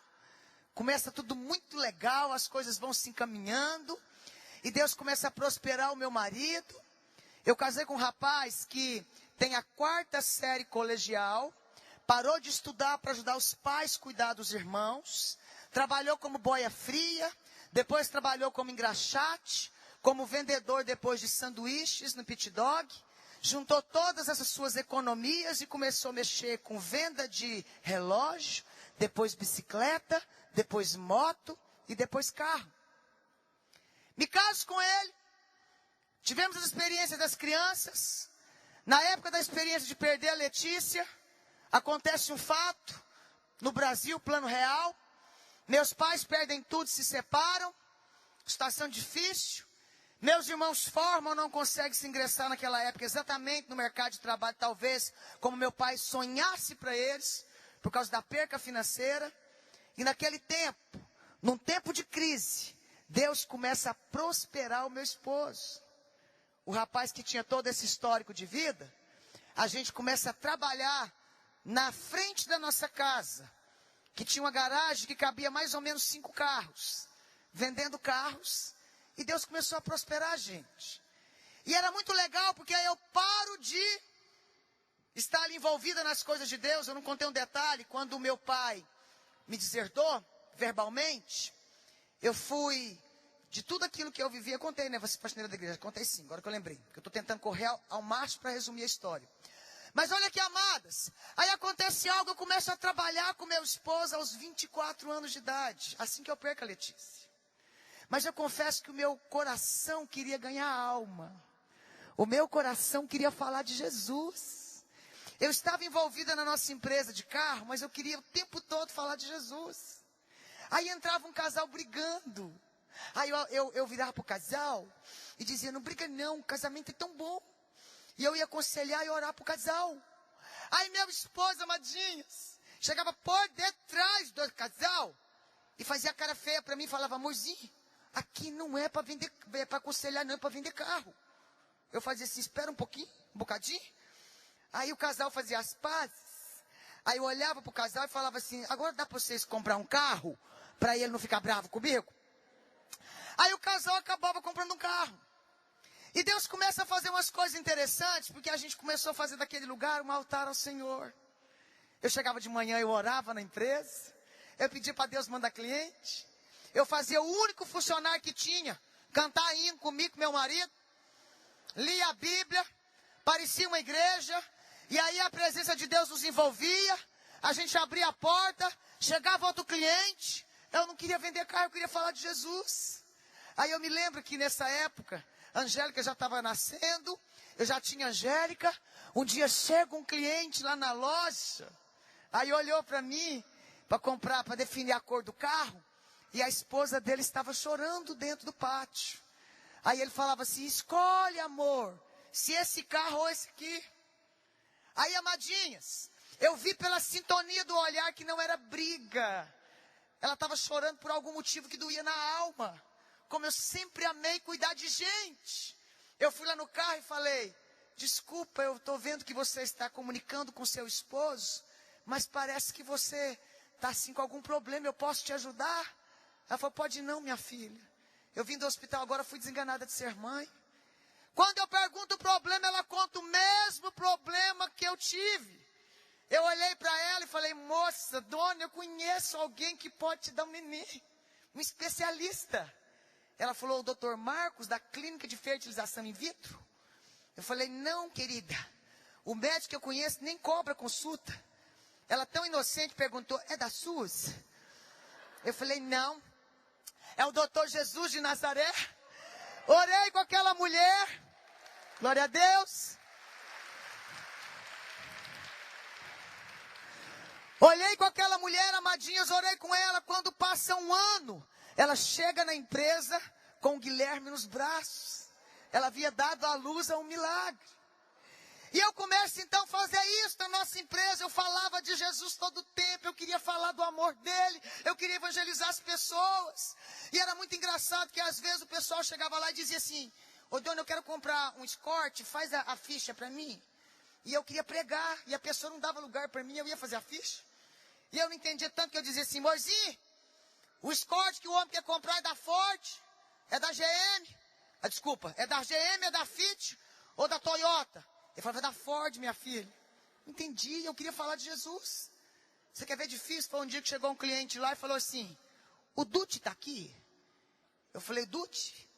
Começa tudo muito legal, as coisas vão se encaminhando. E Deus começa a prosperar o meu marido. Eu casei com um rapaz que tem a 4ª série colegial. Parou de estudar para ajudar os pais a cuidar dos irmãos. Trabalhou como boia fria. Depois trabalhou como engraxate. Como vendedor depois de sanduíches no Pit Dog. Juntou todas essas suas economias e começou a mexer com venda de relógio, depois bicicleta, depois moto e depois carro. Me caso com ele, tivemos as experiências das crianças. Na época da experiência de perder a Letícia, acontece um fato, no Brasil, plano real. Meus pais perdem tudo, se separam, situação difícil. Meus irmãos formam, não conseguem se ingressar naquela época exatamente no mercado de trabalho, talvez como meu pai sonhasse para eles, por causa da perca financeira. E naquele tempo, num tempo de crise, Deus começa a prosperar o meu esposo. O rapaz que tinha todo esse histórico de vida, a gente começa a trabalhar na frente da nossa casa, que tinha uma garagem que cabia mais ou menos 5 carros, vendendo carros. E Deus começou a prosperar a gente. E era muito legal, porque aí eu paro de estar ali envolvida nas coisas de Deus. Eu não contei um detalhe. Quando o meu pai me deserdou, verbalmente, eu fui, de tudo aquilo que eu vivia, eu contei, né? Você faxineira da igreja, contei sim, agora que eu lembrei. Porque eu estou tentando correr ao máximo para resumir a história. Mas olha aqui, amadas. Aí acontece algo, eu começo a trabalhar com meu esposo aos 24 anos de idade. Assim que eu perco a Letícia. Mas eu confesso que o meu coração queria ganhar alma. O meu coração queria falar de Jesus. Eu estava envolvida na nossa empresa de carro, mas eu queria o tempo todo falar de Jesus. Aí entrava um casal brigando. Aí eu virava para o casal e dizia, não briga não, o casamento é tão bom. E eu ia aconselhar e orar para o casal. Aí meu esposo, amadinhas, chegava por detrás do casal e fazia cara feia para mim e falava, amorzinho, aqui não é para vender, é para aconselhar, não é para vender carro. Eu fazia assim, espera um pouquinho, um bocadinho. Aí o casal fazia as pazes. Aí eu olhava para o casal e falava assim, agora dá para vocês comprar um carro? para ele não ficar bravo comigo. Aí o casal acabava comprando um carro. E Deus começa a fazer umas coisas interessantes, porque a gente começou a fazer daquele lugar um altar ao Senhor. Eu chegava de manhã, eu orava na empresa, eu pedia para Deus mandar cliente, eu fazia o único funcionário que tinha, cantar hino comigo, com meu marido, lia a Bíblia, parecia uma igreja, e aí a presença de Deus nos envolvia, a gente abria a porta, chegava outro cliente, eu não queria vender carro, eu queria falar de Jesus. Aí eu me lembro que nessa época, a Angélica já estava nascendo, eu já tinha Angélica, um dia chega um cliente lá na loja, aí olhou para mim, para comprar, para definir a cor do carro, e a esposa dele estava chorando dentro do pátio. Aí ele falava assim, escolhe amor, se esse carro ou esse aqui. Aí amadinhas, eu vi pela sintonia do olhar que não era briga, ela estava chorando por algum motivo que doía na alma. Como eu sempre amei cuidar de gente. Eu fui lá no carro e falei, desculpa, eu estou vendo que você está comunicando com seu esposo, mas parece que você está assim com algum problema, eu posso te ajudar? Ela falou, pode não, minha filha. Eu vim do hospital agora, fui desenganada de ser mãe. Quando eu pergunto o problema, ela conta o mesmo problema que eu tive. Eu olhei para ela e falei, moça, dona, eu conheço alguém que pode te dar um neném, um especialista. Ela falou, o doutor Marcos, da clínica de fertilização in vitro. Eu falei, não, querida, o médico que eu conheço nem cobra consulta. Ela tão inocente perguntou, é da SUS? Eu falei, não, é o doutor Jesus de Nazaré. Orei com aquela mulher, glória a Deus. Olhei com aquela mulher, amadinhas, orei com ela. Quando passa um ano, ela chega na empresa com o Guilherme nos braços. Ela havia dado à luz a um milagre. E eu começo então a fazer isso na nossa empresa. Eu falava de Jesus todo o tempo, eu queria falar do amor dele, eu queria evangelizar as pessoas. E era muito engraçado que às vezes o pessoal chegava lá e dizia assim, ô dona, eu quero comprar um escorte, faz a ficha para mim. E eu queria pregar, e a pessoa não dava lugar para mim, eu ia fazer a ficha. E eu não entendia tanto que eu dizia assim, Moizinho, o escorte que o homem quer comprar é da Ford, é da GM, desculpa, é da GM, é da Fiat ou da Toyota? Ele falava, é da Ford, minha filha. Entendi, eu queria falar de Jesus. Você quer ver difícil? Foi um dia que chegou um cliente lá e falou assim, o Dutti está aqui? Eu falei, Dutti?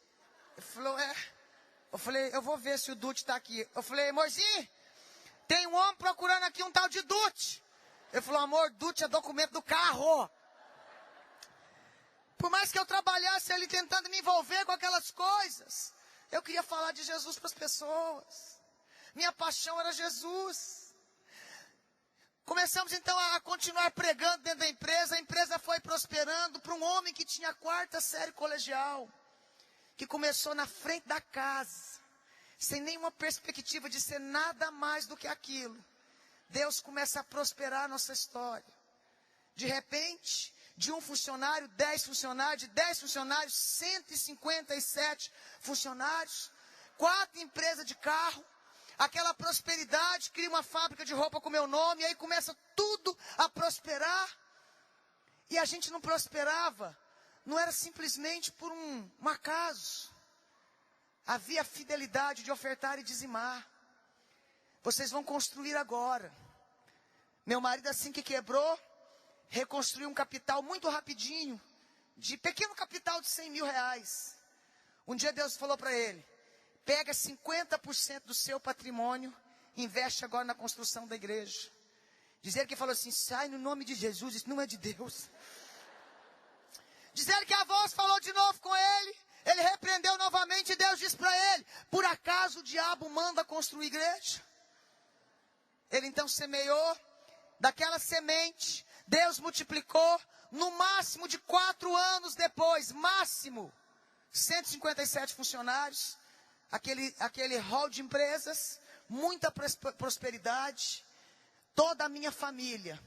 Ele falou, é. Eu falei, eu vou ver se o Dutti está aqui. Eu falei, Moizinho, tem um homem procurando aqui um tal de Dutti. Ele falou, amor, Dutti é documento do carro. Por mais que eu trabalhasse ali tentando me envolver com aquelas coisas, eu queria falar de Jesus para as pessoas. Minha paixão era Jesus. Começamos então a continuar pregando dentro da empresa. A empresa foi prosperando para um homem que tinha a 4ª série colegial, que começou na frente da casa, sem nenhuma perspectiva de ser nada mais do que aquilo. Deus começa a prosperar a nossa história. De repente, de um funcionário, 10 funcionários, de 10 funcionários, 157 funcionários, 4 empresas de carro, aquela prosperidade, cria uma fábrica de roupa com meu nome, e aí começa tudo a prosperar. E a gente não prosperava, não era simplesmente por um acaso. Havia fidelidade de ofertar e dizimar. Vocês vão construir agora. Meu marido, assim que quebrou, reconstruiu um capital muito rapidinho, de pequeno capital de 100 mil reais. Um dia Deus falou para ele, pega 50% do seu patrimônio, investe agora na construção da igreja. Diz ele que falou assim, sai no nome de Jesus, isso não é de Deus. Diz ele que a voz falou de novo com ele, ele repreendeu novamente e Deus disse para ele, por acaso o diabo manda construir igreja? Ele então semeou, daquela semente, Deus multiplicou, no máximo de 4 anos depois, máximo, 157 funcionários, aquele hall de empresas, muita prosperidade, toda a minha família,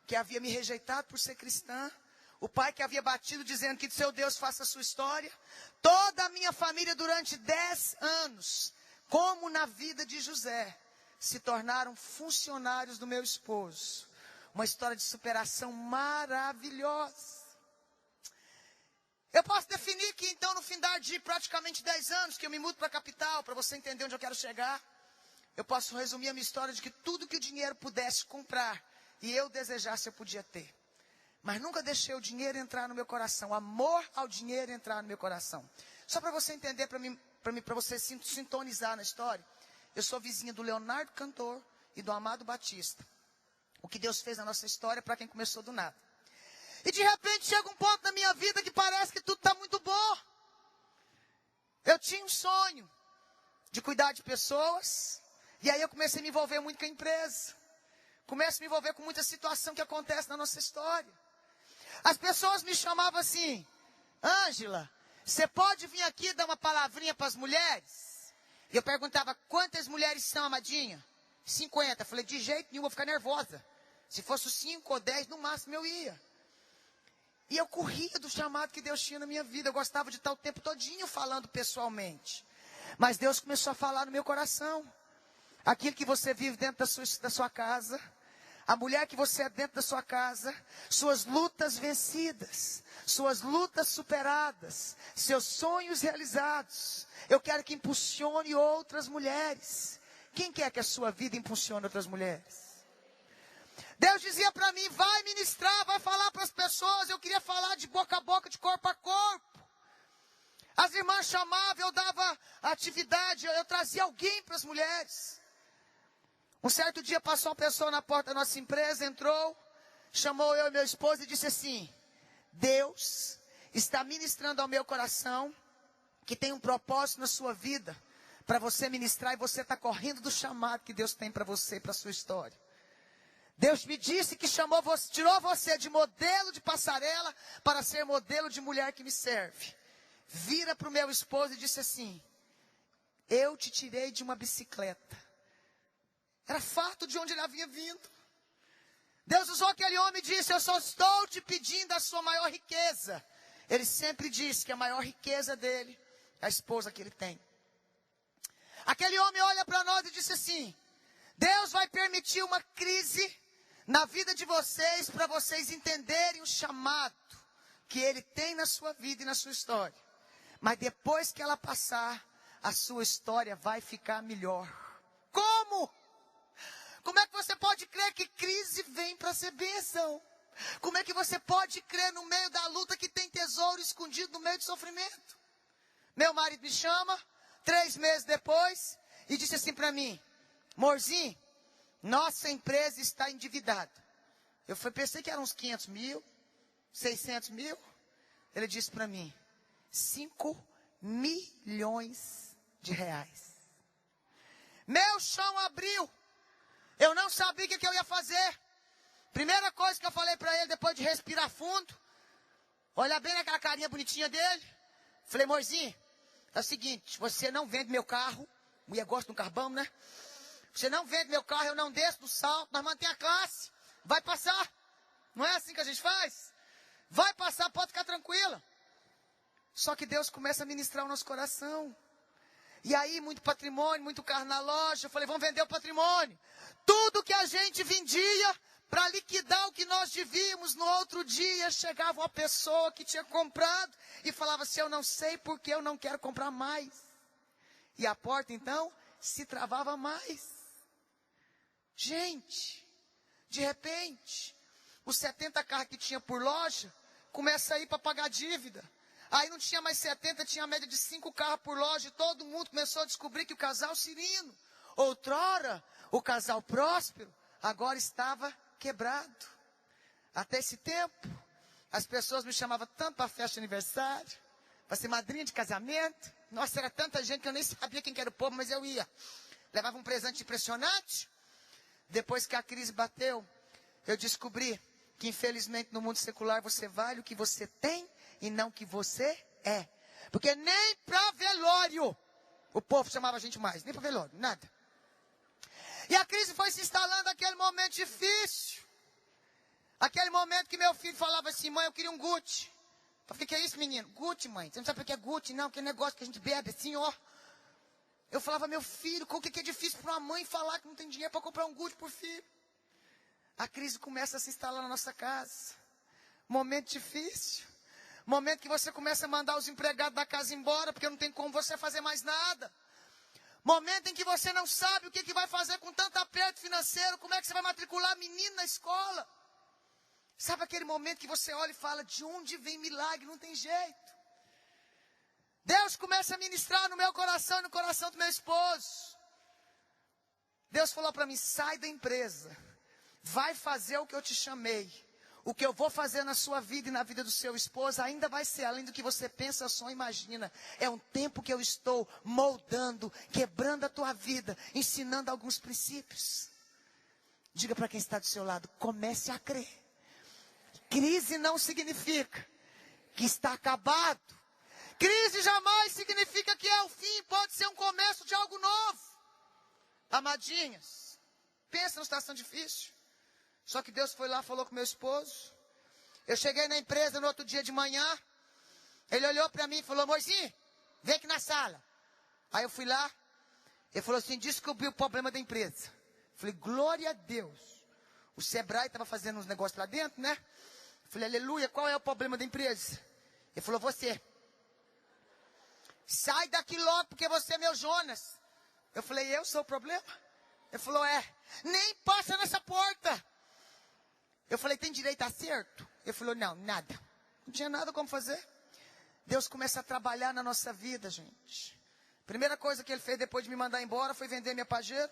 que havia me rejeitado por ser cristã, o pai que havia batido dizendo que seu Deus faça a sua história, toda a minha família durante 10 anos, como na vida de José, se tornaram funcionários do meu esposo. Uma história de superação maravilhosa. Eu posso definir que então no findar de praticamente 10 anos que eu me mudo para a capital, para você entender onde eu quero chegar, eu posso resumir a minha história de que tudo que o dinheiro pudesse comprar e eu desejasse eu podia ter. Mas nunca deixei o dinheiro entrar no meu coração, o amor ao dinheiro entrar no meu coração. Só para você entender, para você sintonizar na história, eu sou vizinha do Leonardo Cantor e do Amado Batista. O que Deus fez na nossa história para quem começou do nada. E de repente chega um ponto na minha vida que parece que tudo está muito bom. Eu tinha um sonho de cuidar de pessoas. E aí eu comecei a me envolver muito com a empresa. Começo a me envolver com muita situação que acontece na nossa história. As pessoas me chamavam assim: Ângela, você pode vir aqui dar uma palavrinha para as mulheres? E eu perguntava: quantas mulheres são, amadinha? 50. Eu falei: de jeito nenhum, vou ficar nervosa. Se fosse 5 ou 10, no máximo eu ia. E eu corria do chamado que Deus tinha na minha vida. Eu gostava de estar o tempo todinho falando pessoalmente. Mas Deus começou a falar no meu coração. Aquilo que você vive dentro da sua casa, a mulher que você é dentro da sua casa, suas lutas vencidas, suas lutas superadas, seus sonhos realizados. Eu quero que impulsione outras mulheres. Quem quer que a sua vida impulsione outras mulheres? Deus dizia para mim: vai ministrar, vai falar para as pessoas. Eu queria falar de boca a boca, de corpo a corpo. As irmãs chamavam, eu dava atividade, eu trazia alguém para as mulheres. Um certo dia passou uma pessoa na porta da nossa empresa, entrou, chamou eu e meu esposo e disse assim: Deus está ministrando ao meu coração que tem um propósito na sua vida para você ministrar, e você está correndo do chamado que Deus tem para você, para a sua história. Deus me disse que tirou você de modelo de passarela para ser modelo de mulher que me serve. Vira para o meu esposo e disse assim: eu te tirei de uma bicicleta. Era fato de onde ele havia vindo. Deus usou aquele homem e disse: eu só estou te pedindo a sua maior riqueza. Ele sempre disse que a maior riqueza dele é a esposa que ele tem. Aquele homem olha para nós e disse assim: Deus vai permitir uma crise na vida de vocês, para vocês entenderem o chamado que Ele tem na sua vida e na sua história. Mas depois que ela passar, a sua história vai ficar melhor. Como? Como é que você pode crer que crise vem para ser bênção? Como é que você pode crer no meio da luta que tem tesouro escondido no meio do sofrimento? Meu marido me chama 3 meses depois e disse assim para mim: amorzinho, nossa empresa está endividada. Eu pensei que eram uns 500 mil, 600 mil. Ele disse para mim: 5 milhões de reais. Meu chão abriu. Eu não sabia o que eu ia fazer. Primeira coisa que eu falei para ele, depois de respirar fundo, olhar bem naquela carinha bonitinha dele, falei: amorzinho, é o seguinte, você não vende meu carro. Mulher gosta de um carbão, né? Você não vende meu carro, eu não desço do salto, nós mantemos a classe. Vai passar. Não é assim que a gente faz? Vai passar, pode ficar tranquila. Só que Deus começa a ministrar o nosso coração. E aí, muito patrimônio, muito carro na loja. Eu falei: vamos vender o patrimônio. Tudo que a gente vendia para liquidar o que nós devíamos, no outro dia chegava uma pessoa que tinha comprado e falava assim: eu não sei porque eu não quero comprar mais. E a porta então se travava mais. Gente, de repente, os 70 carros que tinha por loja, começa a ir para pagar dívida. Aí não tinha mais 70, tinha a média de 5 carros por loja. E todo mundo começou a descobrir que o casal Cirino, outrora o casal próspero, agora estava quebrado. Até esse tempo, as pessoas me chamavam tanto para festa de aniversário, para ser madrinha de casamento. Nossa, era tanta gente que eu nem sabia quem que era o povo, mas eu ia. Levava um presente impressionante. Depois que a crise bateu, eu descobri que infelizmente no mundo secular você vale o que você tem e não o que você é. Porque nem para velório o povo chamava a gente mais, nem para velório, nada. E a crise foi se instalando naquele momento difícil. Aquele momento que meu filho falava assim: mãe, eu queria um Gucci. Eu falei: que é isso, menino? Gucci, mãe. Você não sabe o que é Gucci, não? Que é negócio que a gente bebe assim, ó. Eu falava: meu filho, o que é difícil para uma mãe falar que não tem dinheiro para comprar um Gucci por filho? A crise começa a se instalar na nossa casa. Momento difícil. Momento que você começa a mandar os empregados da casa embora, porque não tem como você fazer mais nada. Momento em que você não sabe o que vai fazer com tanto aperto financeiro, como é que você vai matricular menino na escola. Sabe aquele momento que você olha e fala, de onde vem milagre? Não tem jeito. Deus começa a ministrar no meu coração e no coração do meu esposo. Deus falou para mim, sai da empresa, vai fazer o que eu te chamei. O que eu vou fazer na sua vida e na vida do seu esposo ainda vai ser além do que você pensa, sonha, imagina. É um tempo que eu estou moldando, quebrando a tua vida, ensinando alguns princípios. Diga para quem está do seu lado, comece a crer. Crise não significa que está acabado. Crise jamais significa que é o fim, pode ser um começo de algo novo. Amadinhas, pensa numa situação difícil. Só que Deus foi lá, falou com meu esposo. Eu cheguei na empresa no outro dia de manhã. Ele olhou para mim e falou, Moisinho, vem aqui na sala. Aí eu fui lá. Ele falou assim, descobri o problema da empresa. Eu falei, glória a Deus. O Sebrae estava fazendo uns negócios lá dentro, né? Eu falei, aleluia, qual é o problema da empresa? Ele falou, você. Sai daqui logo, porque você é meu Jonas. Eu falei, eu sou o problema? Ele falou, nem passa nessa porta. Eu falei, tem direito a acerto? Ele falou, não, nada. Não tinha nada como fazer. Deus começa a trabalhar na nossa vida, gente. Primeira coisa que ele fez depois de me mandar embora foi vender minha Pajero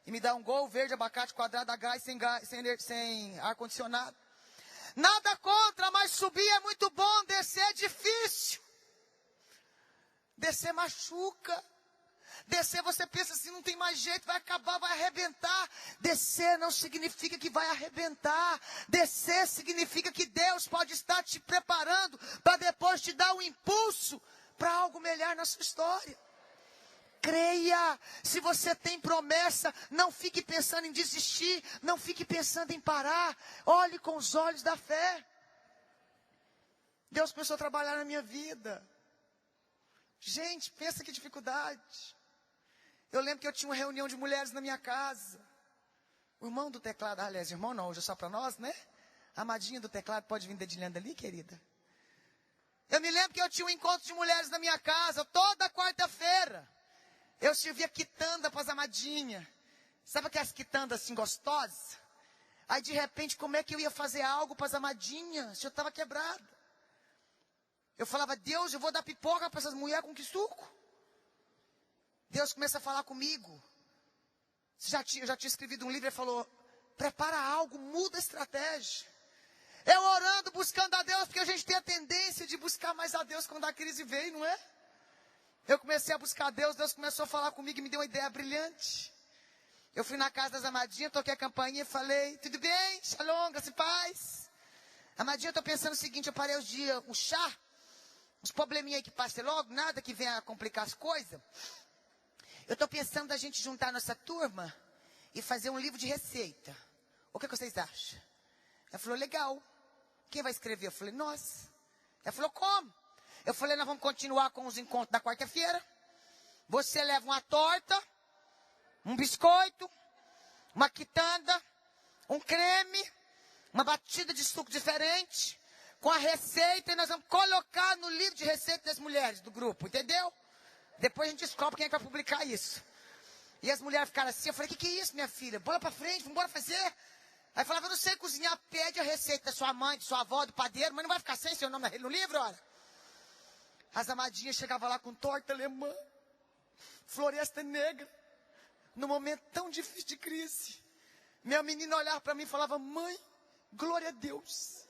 e me dar um Gol verde, abacate, quadrado, a gás, sem ar-condicionado. Nada contra, mas subir é muito bom, descer é difícil. Descer machuca. Descer você pensa assim, não tem mais jeito, vai acabar, vai arrebentar. Descer não significa que vai arrebentar. Descer significa que Deus pode estar te preparando para depois te dar um impulso para algo melhor na sua história. Creia, se você tem promessa, não fique pensando em desistir, não fique pensando em parar. Olhe com os olhos da fé. Deus começou a trabalhar na minha vida. Gente, pensa que dificuldade. Eu lembro que eu tinha uma reunião de mulheres na minha casa. O irmão do teclado, aliás, irmão não, hoje é só para nós, né? A amadinha do teclado pode vir dedilhando ali, querida. Eu me lembro que eu tinha um encontro de mulheres na minha casa, toda quarta-feira. Eu servia quitanda para as amadinhas. Sabe aquelas quitandas assim gostosas? Aí de repente, como é que eu ia fazer algo para as amadinhas? Eu estava quebrada. Eu falava, Deus, eu vou dar pipoca para essas mulheres com que suco? Deus começa a falar comigo. Eu já tinha escrevido um livro, ele falou, prepara algo, muda a estratégia. Eu orando, buscando a Deus, porque a gente tem a tendência de buscar mais a Deus quando a crise veio, não é? Eu comecei a buscar a Deus, Deus começou a falar comigo e me deu uma ideia brilhante. Eu fui na casa das amadinhas, toquei a campainha e falei, tudo bem? Shalom, graça e paz. Amadinha, eu estou pensando o seguinte, eu parei o chá, uns probleminha aí que passem logo, nada que venha a complicar as coisas. Eu estou pensando da gente juntar nossa turma e fazer um livro de receita. O que vocês acham? Ela falou, legal. Quem vai escrever? Eu falei, nós. Ela falou, como? Eu falei, nós vamos continuar com os encontros da quarta-feira. Você leva uma torta, um biscoito, uma quitanda, um creme, uma batida de suco diferente, com a receita, e nós vamos colocar no livro de receita das mulheres do grupo, entendeu? Depois a gente descobre quem é que vai publicar isso. E as mulheres ficaram assim, eu falei, que é isso, minha filha? Bola pra frente, vamos embora fazer. Aí falava, eu não sei cozinhar, pede a receita da sua mãe, de sua avó, do padeiro, mas não vai ficar sem seu nome no livro, olha. As amadinhas chegavam lá com torta alemã, floresta negra, num momento tão difícil de crise. Meu menino olhava para mim e falava, mãe, glória a Deus.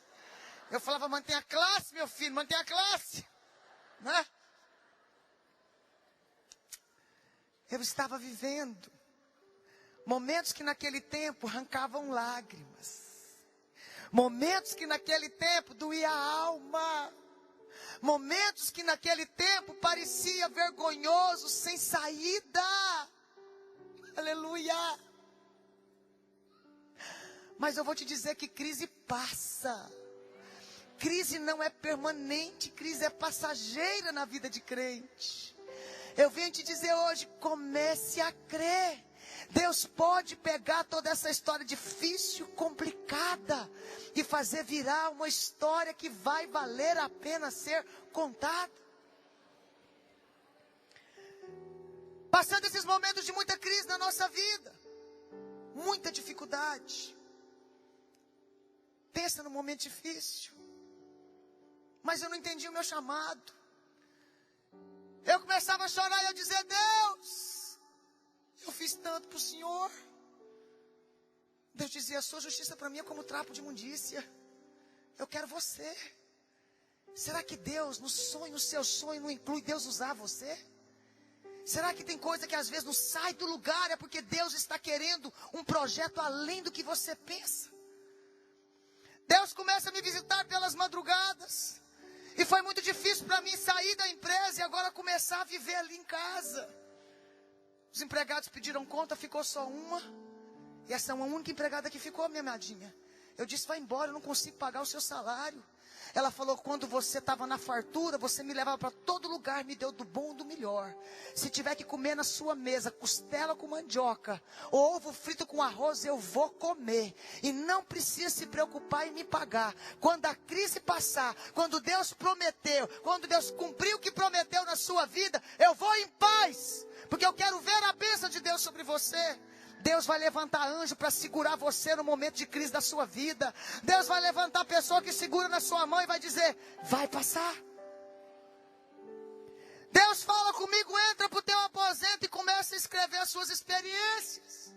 Eu falava, mantenha a classe, meu filho, mantenha a classe. Né? Eu estava vivendo momentos que naquele tempo arrancavam lágrimas. Momentos que naquele tempo doía a alma. Momentos que naquele tempo parecia vergonhoso, sem saída. Aleluia. Mas eu vou te dizer que crise passa. Crise não é permanente, crise é passageira na vida de crente. Eu venho te dizer hoje, comece a crer. Deus pode pegar toda essa história difícil, complicada, e fazer virar uma história que vai valer a pena ser contada. Passando esses momentos de muita crise na nossa vida, muita dificuldade. Pensa num momento difícil. Mas eu não entendi o meu chamado. Eu começava a chorar e eu dizia: Deus, eu fiz tanto para o Senhor. Deus dizia: a sua justiça para mim é como trapo de imundícia. Eu quero você. Será que Deus, no sonho, no seu sonho, não inclui Deus usar você? Será que tem coisa que às vezes não sai do lugar? É porque Deus está querendo um projeto além do que você pensa. Deus começa a me visitar pelas madrugadas. E foi muito difícil para mim sair da empresa e agora começar a viver ali em casa. Os empregados pediram conta, ficou só uma. E essa é uma única empregada que ficou, minha amadinha. Eu disse: vai embora, eu não consigo pagar o seu salário. Ela falou: quando você estava na fartura, você me levava para todo lugar, me deu do bom e do melhor. Se tiver que comer na sua mesa costela com mandioca, ou ovo frito com arroz, eu vou comer. E não precisa se preocupar em me pagar. Quando a crise passar, quando Deus prometeu, quando Deus cumpriu o que prometeu na sua vida, eu vou em paz, porque eu quero ver a bênção de Deus sobre você. Deus vai levantar anjo para segurar você no momento de crise da sua vida. Deus vai levantar pessoa que segura na sua mão e vai dizer: vai passar. Deus fala comigo: entra para o teu aposento e começa a escrever as suas experiências.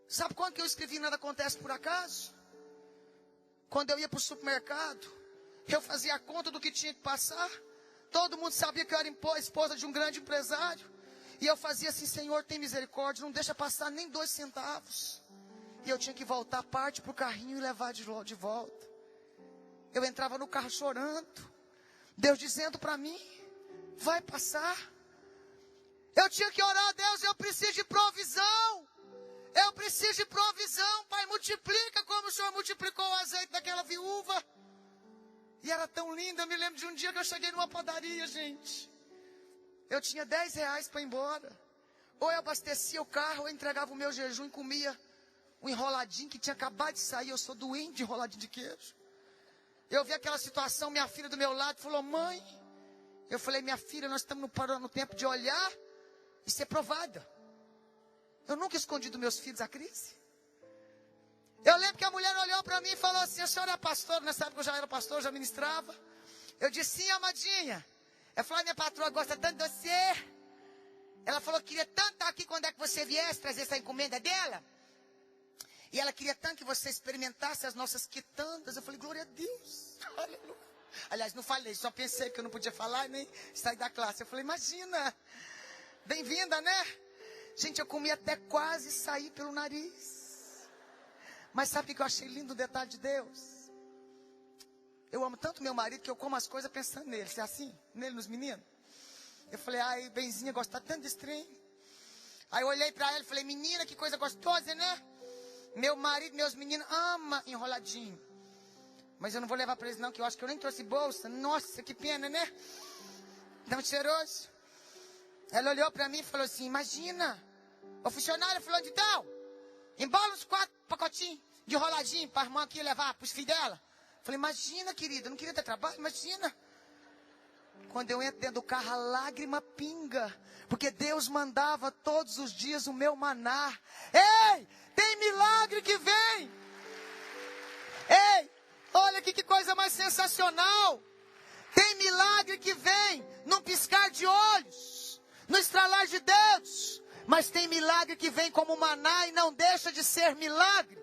Sabe quando que eu escrevi Nada Acontece por Acaso? Quando eu ia para o supermercado, eu fazia a conta do que tinha que passar. Todo mundo sabia que eu era esposa de um grande empresário. E eu fazia assim: Senhor, tem misericórdia, não deixa passar nem 2 centavos. E eu tinha que voltar parte para o carrinho e levar de volta. Eu entrava no carro chorando. Deus dizendo para mim: vai passar. Eu tinha que orar: Deus, eu preciso de provisão. Eu preciso de provisão. Pai, multiplica como o Senhor multiplicou o azeite daquela viúva. E era tão lindo. Eu me lembro de um dia que eu cheguei numa padaria, gente. Eu tinha 10 reais para ir embora. Ou eu abastecia o carro, ou eu entregava o meu jejum e comia um enroladinho que tinha acabado de sair. Eu sou doente de enroladinho de queijo. Eu vi aquela situação, minha filha do meu lado falou: mãe. Eu falei: minha filha, nós estamos no tempo de olhar e ser provada. Eu nunca escondi dos meus filhos a crise. Eu lembro que a mulher olhou para mim e falou assim: a senhora é pastor? Nessa época eu já era pastor, já ministrava. Eu disse: sim, amadinha. Ela falou: minha patroa gosta tanto de você. Ela falou que queria tanto estar aqui quando é que você viesse trazer essa encomenda dela. E ela queria tanto que você experimentasse as nossas quitandas. Eu falei: glória a Deus. Aleluia. Aliás, não falei, só pensei que eu não podia falar e nem sair da classe. Eu falei: imagina, bem-vinda, né? Gente, eu comi até quase sair pelo nariz. Mas sabe o que eu achei lindo o detalhe de Deus? Eu amo tanto meu marido que eu como as coisas pensando nele. Se é assim? Nele, nos meninos. Eu falei: ai, Benzinha, gosta tanto desse trem. Aí eu olhei para ela e falei: menina, que coisa gostosa, né? Meu marido, meus meninos amam enroladinho. Mas eu não vou levar para eles não, que eu acho que eu nem trouxe bolsa. Nossa, que pena, né? Tão cheiroso. Ela olhou para mim e falou assim: imagina, o funcionário falou de tal, embola uns 4 pacotinhos de enroladinho para a irmã aqui levar para os filhos dela. Falei: imagina, querida, não queria ter trabalho, imagina. Quando eu entro dentro do carro, a lágrima pinga, porque Deus mandava todos os dias o meu maná. Ei, tem milagre que vem. Ei, olha aqui que coisa mais sensacional. Tem milagre que vem num piscar de olhos, no estralar de dedos. Mas tem milagre que vem como maná e não deixa de ser milagre.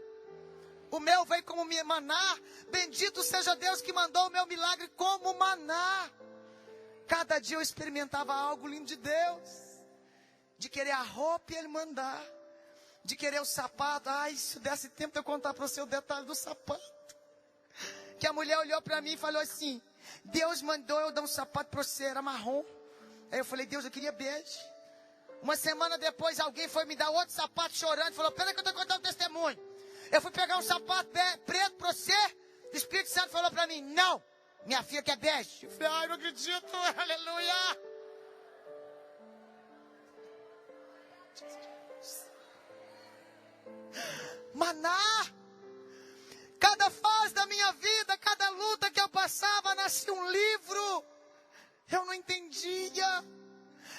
O meu veio como maná. Bendito seja Deus que mandou o meu milagre como maná. Cada dia eu experimentava algo lindo de Deus. De querer a roupa e Ele mandar. De querer o sapato. Ai, se desse tempo eu contar para você o detalhe do sapato. Que a mulher olhou para mim e falou assim: Deus mandou eu dar um sapato para você, era marrom. Aí eu falei: Deus, eu queria bege. Uma semana depois alguém foi me dar outro sapato chorando. Falou: peraí que eu estou contando um testemunho. Eu fui pegar um sapato preto para você. O Espírito Santo falou para mim: não, minha filha quer bege. Eu falei: ai, não acredito, aleluia. Maná. Cada fase da minha vida, cada luta que eu passava, nascia um livro. Eu não entendia.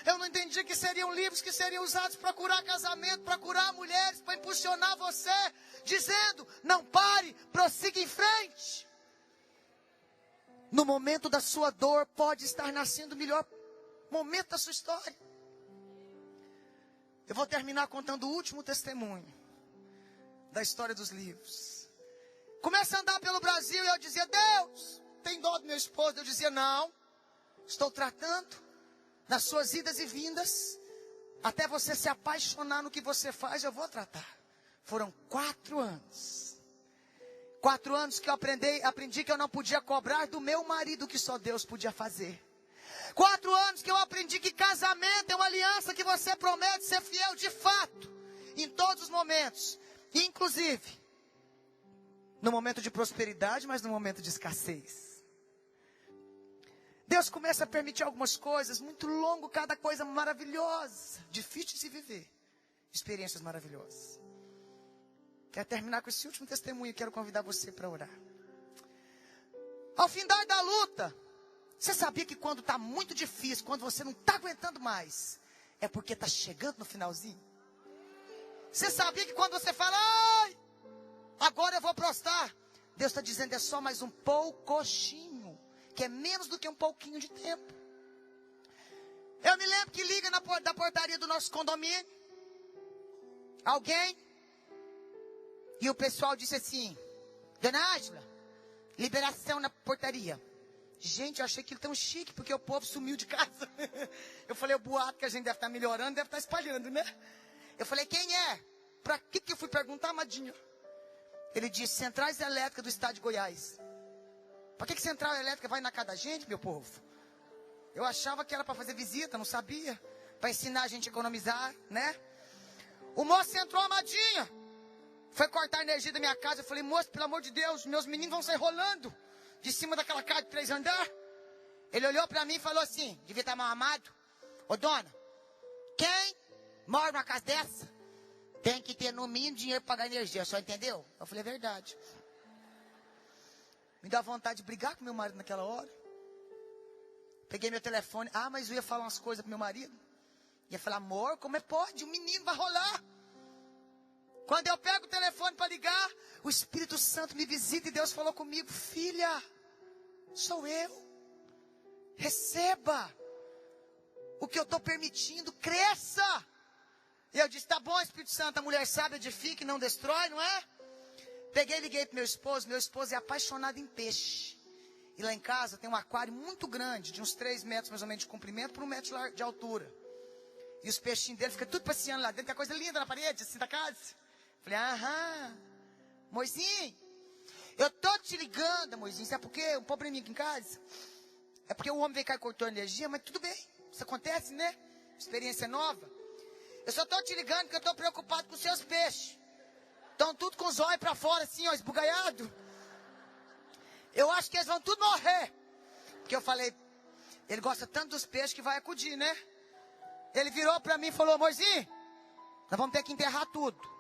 Eu não entendia que seriam livros que seriam usados para curar casamento, para curar mulheres, para impulsionar você, dizendo, não pare, prossiga em frente. No momento da sua dor, pode estar nascendo o melhor momento da sua história. Eu vou terminar contando o último testemunho da história dos livros. Começa a andar pelo Brasil e eu dizia, Deus, tem dó do meu esposo? Eu dizia, não, estou tratando nas suas idas e vindas, até você se apaixonar no que você faz, eu vou tratar. Foram 4 anos. 4 anos que eu aprendi que eu não podia cobrar do meu marido, que só Deus podia fazer. 4 anos que eu aprendi que casamento é uma aliança que você promete ser fiel de fato, em todos os momentos, inclusive no momento de prosperidade, mas no momento de escassez. Deus começa a permitir algumas coisas, muito longo, cada coisa maravilhosa, difícil de se viver, experiências maravilhosas. Quero terminar com esse último testemunho e quero convidar você para orar. Ao findar da luta, você sabia que quando está muito difícil, quando você não está aguentando mais, é porque está chegando no finalzinho? Você sabia que quando você fala, ai, agora eu vou prostrar, Deus está dizendo, é só mais um pouquinho, que é menos do que um pouquinho de tempo. Eu me lembro que liga da portaria do nosso condomínio, alguém, e o pessoal disse assim, Dona Ângela, liberação na portaria. Gente, eu achei aquilo tão chique, porque o povo sumiu de casa. Eu falei, o boato que a gente deve estar melhorando, deve estar espalhando, né? Eu falei, quem é? Para que eu fui perguntar, amadinho? Ele disse, Centrais Elétricas do Estado de Goiás. Para que central elétrica vai na casa da gente, meu povo? Eu achava que era para fazer visita, não sabia. Para ensinar a gente a economizar, né? O moço entrou, amadinha. Foi cortar a energia da minha casa. Eu falei, moço, pelo amor de Deus, meus meninos vão sair rolando de cima daquela casa de 3 andares. Ele olhou para mim e falou assim, devia estar mal amado. Ô dona, quem mora numa casa dessa tem que ter no mínimo dinheiro para pagar energia, só entendeu? Eu falei, é verdade. Me dá vontade de brigar com meu marido naquela hora. Peguei meu telefone. Ah, mas eu ia falar umas coisas pro meu marido. Ia falar, amor, como é pode? Um menino vai rolar. Quando eu pego o telefone para ligar, o Espírito Santo me visita e Deus falou comigo, filha, sou eu. Receba o que eu estou permitindo, cresça. E eu disse, tá bom, Espírito Santo, a mulher sábia edifica e não destrói, não é? Peguei e liguei para meu esposo é apaixonado em peixe. E lá em casa tem um aquário muito grande, de uns 3 metros mais ou menos de comprimento, por 1 metro de altura. E os peixinhos dele ficam tudo passeando lá dentro, tem coisa linda na parede, assim da casa. Falei, aham, Moizinho, eu tô te ligando, Moizinho, sabe por quê? Um probleminha aqui em casa. É porque o homem veio cá e cortou a energia, mas tudo bem, isso acontece, né? Experiência nova. Eu só tô te ligando porque eu tô preocupado com os seus peixes. Estão tudo com os olhos para fora, assim, ó, esbugalhado. Eu acho que eles vão tudo morrer. Porque eu falei, ele gosta tanto dos peixes que vai acudir, né? Ele virou para mim e falou, Moizinho, nós vamos ter que enterrar tudo.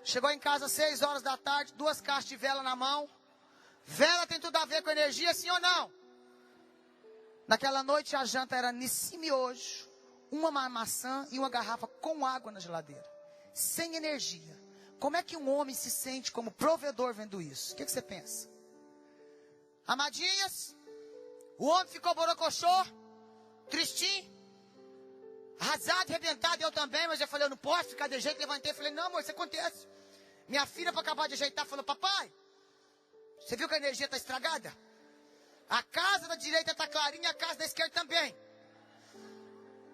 Chegou em casa às 6 horas da tarde, 2 caixas de vela na mão. Vela tem tudo a ver com energia, sim ou não? Naquela noite a janta era nesse miojo, uma maçã e uma garrafa com água na geladeira. Sem energia. Como é que um homem se sente como provedor vendo isso? O que você pensa? Amadinhas, o homem ficou borocochô, tristinho, arrasado, arrebentado, eu também, mas eu falei, eu não posso ficar de jeito, levantei e falei, não amor, isso acontece. Minha filha, para acabar de ajeitar, falou, papai, você viu que a energia está estragada? A casa da direita está clarinha e a casa da esquerda também.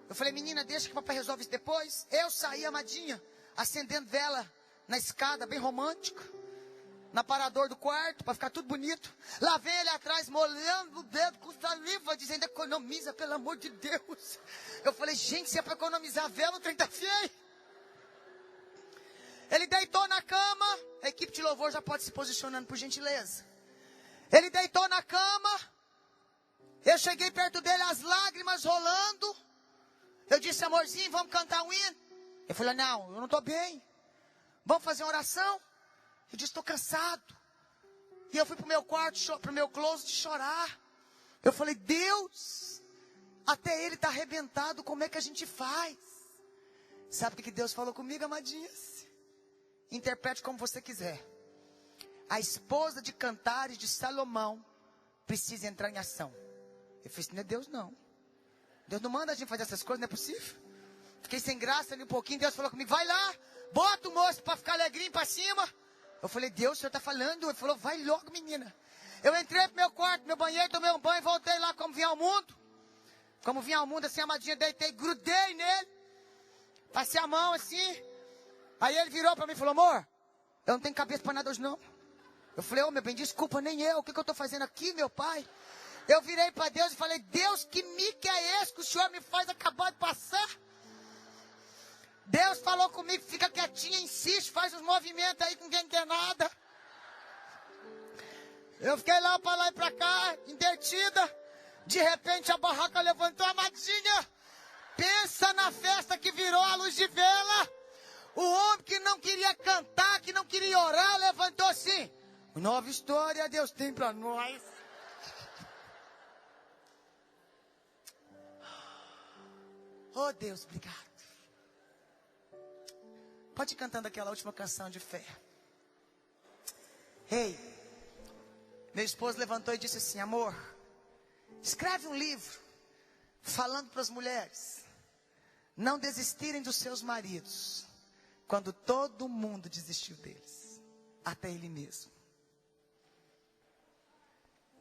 Eu falei, menina, deixa que o papai resolve isso depois. Eu saí, amadinha, acendendo vela na escada, bem romântica, no aparador do quarto, para ficar tudo bonito. Lá vem ele atrás, molhando o dedo com saliva, dizendo, economiza, pelo amor de Deus. Eu falei, gente, se é para economizar vela, o trem tá feio. Ele deitou na cama, a equipe de louvor já pode se posicionando, por gentileza. Ele deitou na cama, eu cheguei perto dele, as lágrimas rolando. Eu disse, amorzinho, vamos cantar um hino? Eu falei, não, eu não estou bem. Vamos fazer uma oração? Eu disse, estou cansado. E eu fui para o meu quarto, para o meu closet chorar. Eu falei, Deus, até ele está arrebentado, como é que a gente faz? Sabe o que Deus falou comigo, amadinhas? Interprete como você quiser. A esposa de Cantares de Salomão precisa entrar em ação. Eu falei, não é Deus não. Deus não manda a gente fazer essas coisas, não é possível. Fiquei sem graça ali um pouquinho, Deus falou comigo, vai lá, bota o moço para ficar alegrinho para cima. Eu falei, Deus, o senhor está falando? Ele falou, vai logo, menina. Eu entrei pro meu quarto, meu banheiro, tomei um banho, voltei lá como vinha ao mundo. Como vinha ao mundo, assim, amadinha, deitei, grudei nele. Passei a mão assim. Aí ele virou para mim e falou, amor, eu não tenho cabeça para nada hoje não. Eu falei, meu bem, desculpa, nem eu. O que eu estou fazendo aqui, meu pai? Eu virei para Deus e falei, Deus, que mico é esse que o senhor me faz acabar de passar? Deus falou comigo, fica quietinha, insiste, faz uns movimentos aí com quem quer nada. Eu fiquei lá e pra cá, interdita. De repente a barraca levantou, amadinha. Pensa na festa que virou a luz de vela. O homem que não queria cantar, que não queria orar, levantou assim. Nova história Deus tem para nós. Oh Deus, obrigado. Pode ir cantando aquela última canção de fé. Ei, meu esposo levantou e disse assim, amor, escreve um livro falando para as mulheres não desistirem dos seus maridos quando todo mundo desistiu deles, até ele mesmo.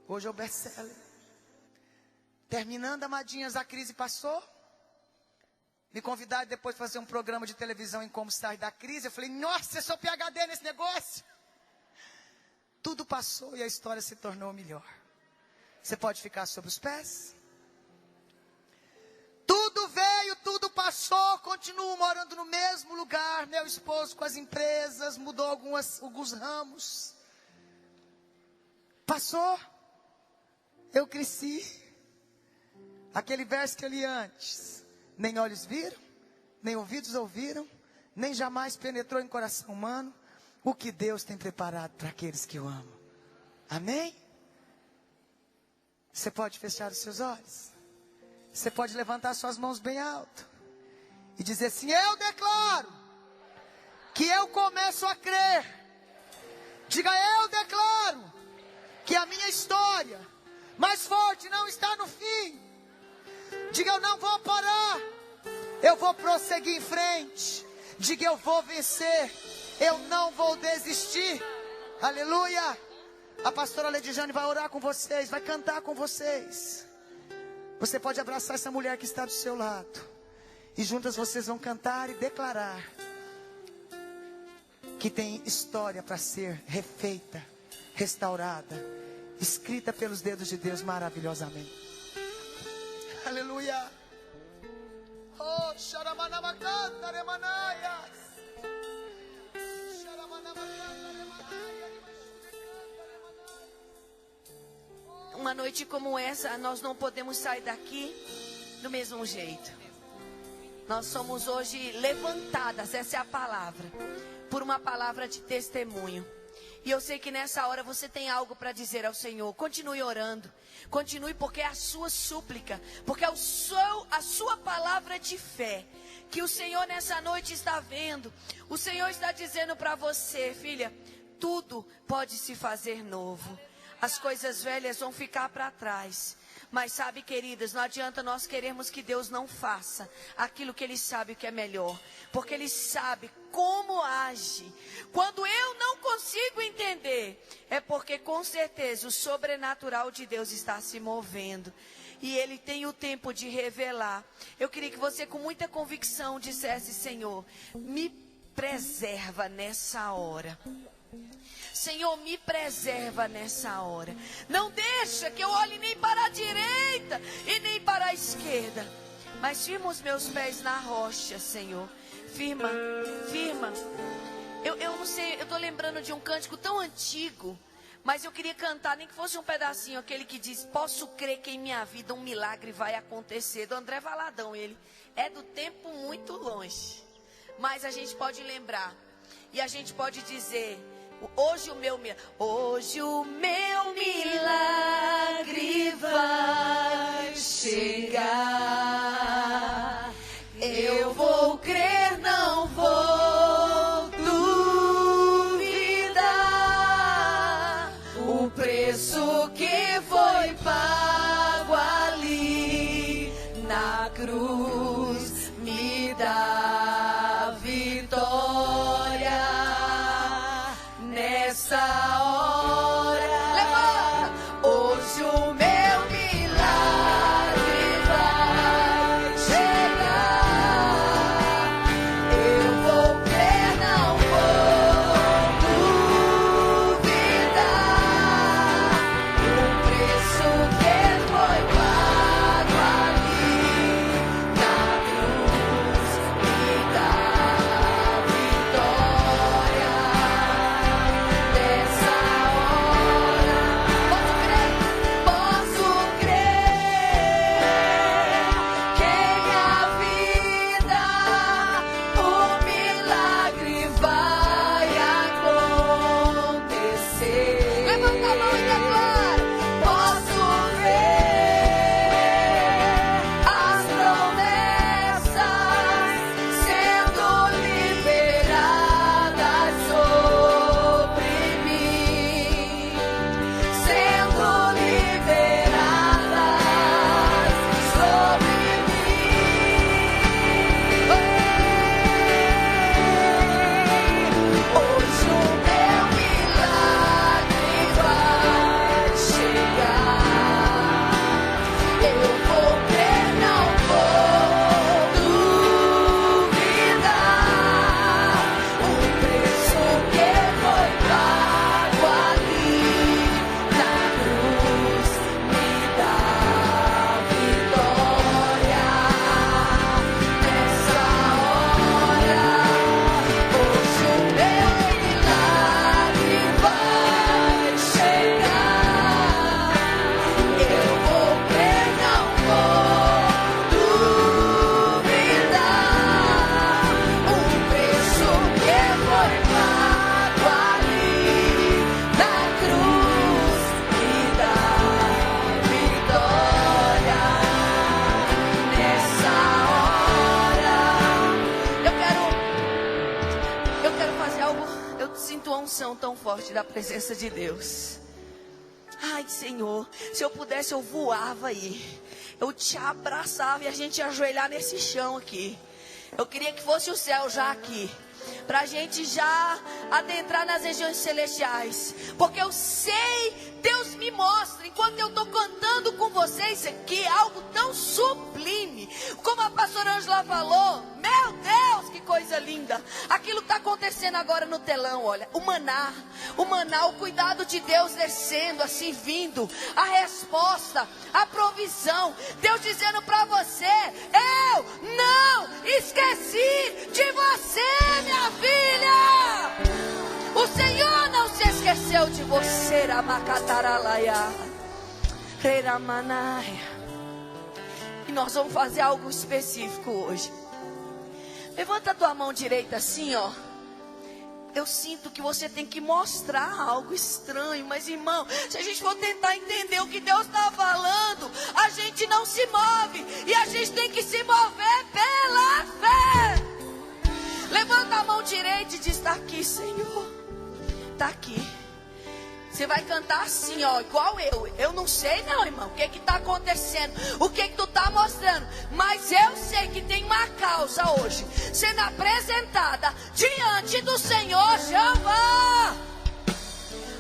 Hoje é o best-seller. Terminando, amadinhas, a crise passou. Me convidaram depois para fazer um programa de televisão em como sair da crise. Eu falei, nossa, eu sou PhD nesse negócio. Tudo passou e a história se tornou melhor. Você pode ficar sobre os pés? Tudo veio, tudo passou, continuo morando no mesmo lugar. Meu esposo com as empresas, mudou alguns ramos. Passou. Eu cresci. Aquele verso que eu li antes. Nem olhos viram, nem ouvidos ouviram, nem jamais penetrou em coração humano o que Deus tem preparado para aqueles que o amam. Amém? Você pode fechar os seus olhos. Você pode levantar suas mãos bem alto e dizer assim, eu declaro que eu começo a crer. Diga, eu declaro que a minha história mais forte não está no fim. Diga, eu não vou parar, eu vou prosseguir em frente. Diga, eu vou vencer, eu não vou desistir. Aleluia. A pastora Ledijane vai orar com vocês, vai cantar com vocês. Você pode abraçar essa mulher que está do seu lado e juntas vocês vão cantar e declarar que tem história para ser refeita, restaurada, escrita pelos dedos de Deus maravilhosamente. Aleluia. Oh, xaramanamacanta, remanaias. Uma noite como essa, nós não podemos sair daqui do mesmo jeito. Nós somos hoje levantadas, essa é a palavra, por uma palavra de testemunho. E eu sei que nessa hora você tem algo para dizer ao Senhor. Continue orando. Continue, porque é a sua súplica. Porque é a sua palavra de fé que o Senhor nessa noite está vendo. O Senhor está dizendo para você, filha, tudo pode se fazer novo. As coisas velhas vão ficar para trás. Mas sabe, queridas, não adianta nós queremos que Deus não faça aquilo que Ele sabe que é melhor. Porque Ele sabe como age. Quando eu não consigo entender, é porque com certeza o sobrenatural de Deus está se movendo. E Ele tem o tempo de revelar. Eu queria que você com muita convicção dissesse, Senhor, me preserva nessa hora. Senhor, me preserva nessa hora. Não deixa que eu olhe nem para a direita e nem para a esquerda. Mas firma os meus pés na rocha, Senhor. Firma, firma. Eu não sei, eu estou lembrando de um cântico tão antigo. Mas eu queria cantar, nem que fosse um pedacinho, aquele que diz, posso crer que em minha vida um milagre vai acontecer. Do André Valadão, ele é do tempo muito longe. mas a gente pode lembrar. E a gente pode dizer: hoje o meu milagre vai chegar. Eu vou crer, não vou duvidar. O preço que foi pago ali na cruz me dá vitória. Nessa hora, levanta. Hoje o meu milagre vai chegar. Eu vou crer, não vou duvidar. O preço que foi pago ali na cruz me dá vitória. Nessa hora, posso crer que a vida, o milagre vai acontecer. Levanta a mão e declara: posso ver as promessas sendo liberadas sobre mim, sendo liberadas sobre mim. Hoje o meu milagre vai chegar. Eu vou crer, não vou duvidar. O preço que foi pago ali na cruz me dá vitória. Nessa hora, hoje o meu milagre vai chegar. Eu vou crer, não vou duvidar. O preço que foi pago ali na cruz me dá vitória. Nessa hora, eu quero fazer algo. Eu sinto uma unção tão forte da presença de Deus. Ai, Senhor, se eu pudesse eu voava aí. Eu te abraçava e a gente ia ajoelhar nesse chão aqui. Eu queria que fosse o céu já aqui, pra gente já adentrar nas regiões celestiais. Porque eu sei, Deus me mostra, enquanto eu estou cantando com vocês aqui, algo tão sublime. Como a pastora Ângela falou, meu Deus, que coisa linda. Aquilo que está acontecendo agora no telão, olha, o maná, o cuidado de Deus descendo, assim, vindo, a resposta, a provisão. Deus dizendo para você: eu não esqueci de você, minha filha. O Senhor não se esqueceu de você, Ramacataralaia, Reramanaia. E nós vamos fazer algo específico hoje. Levanta a tua mão direita assim, ó. Eu sinto que você tem que mostrar algo estranho. Mas, irmão, se a gente for tentar entender o que Deus está falando, a gente não se move. E a gente tem que se mover pela fé. Levanta a mão direita e diz: está aqui, Senhor. Está aqui. Você vai cantar assim, ó, igual eu. Eu não sei não, irmão, o que está acontecendo, o que tu está mostrando. Mas eu sei que tem uma causa hoje sendo apresentada diante do Senhor Jeová.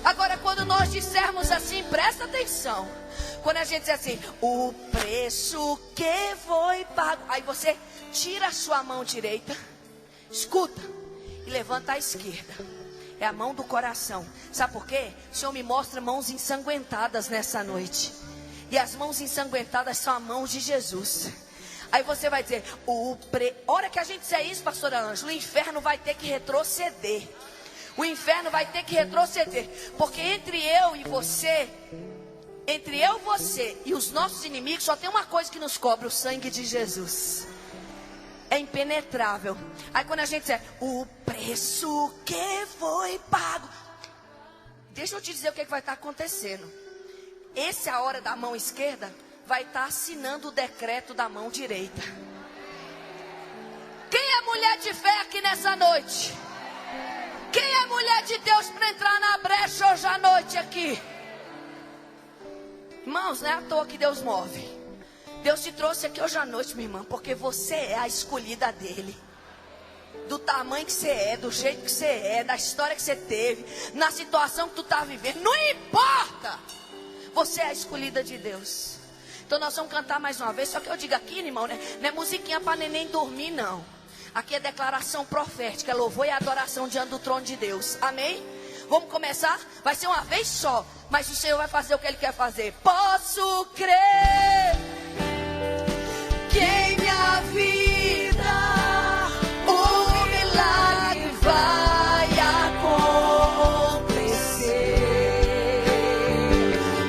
Agora, quando nós dissermos assim, presta atenção. Quando a gente diz assim: o preço que foi pago, aí você tira a sua mão direita, escuta, e levanta a esquerda. É a mão do coração. Sabe por quê? O Senhor me mostra mãos ensanguentadas nessa noite. E as mãos ensanguentadas são as mãos de Jesus. Aí você vai dizer: hora que a gente disser isso, pastora Ângela, o inferno vai ter que retroceder. O inferno vai ter que retroceder. Porque entre eu e você e os nossos inimigos, só tem uma coisa que nos cobre: o sangue de Jesus. é impenetrável. Aí quando a gente diz, o preço que foi pago. Deixa eu te dizer o que vai estar acontecendo. Esse é a hora da mão esquerda vai estar assinando o decreto da mão direita. Quem é mulher de fé aqui nessa noite? Quem é mulher de Deus para entrar na brecha hoje à noite aqui? Irmãos, não é à toa que Deus move. Deus te trouxe aqui hoje à noite, minha irmã, porque você é a escolhida dele. Do tamanho que você é, do jeito que você é, da história que você teve, na situação que tu está vivendo, não importa. Você é a escolhida de Deus. Então nós vamos cantar mais uma vez. Só que eu digo aqui, irmão, né? Não é musiquinha para neném dormir, não. Aqui é declaração profética, louvor e adoração diante do trono de Deus. Amém? Vamos começar? Vai ser uma vez só, mas o Senhor vai fazer o que Ele quer fazer. Posso crer que em minha vida o milagre vai acontecer.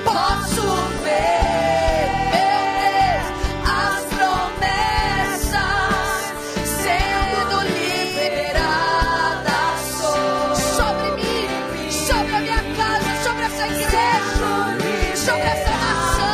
Posso ver, meu Deus, as promessas sendo liberadas sobre mim, sobre a minha casa, sobre essa igreja, sobre essa nação.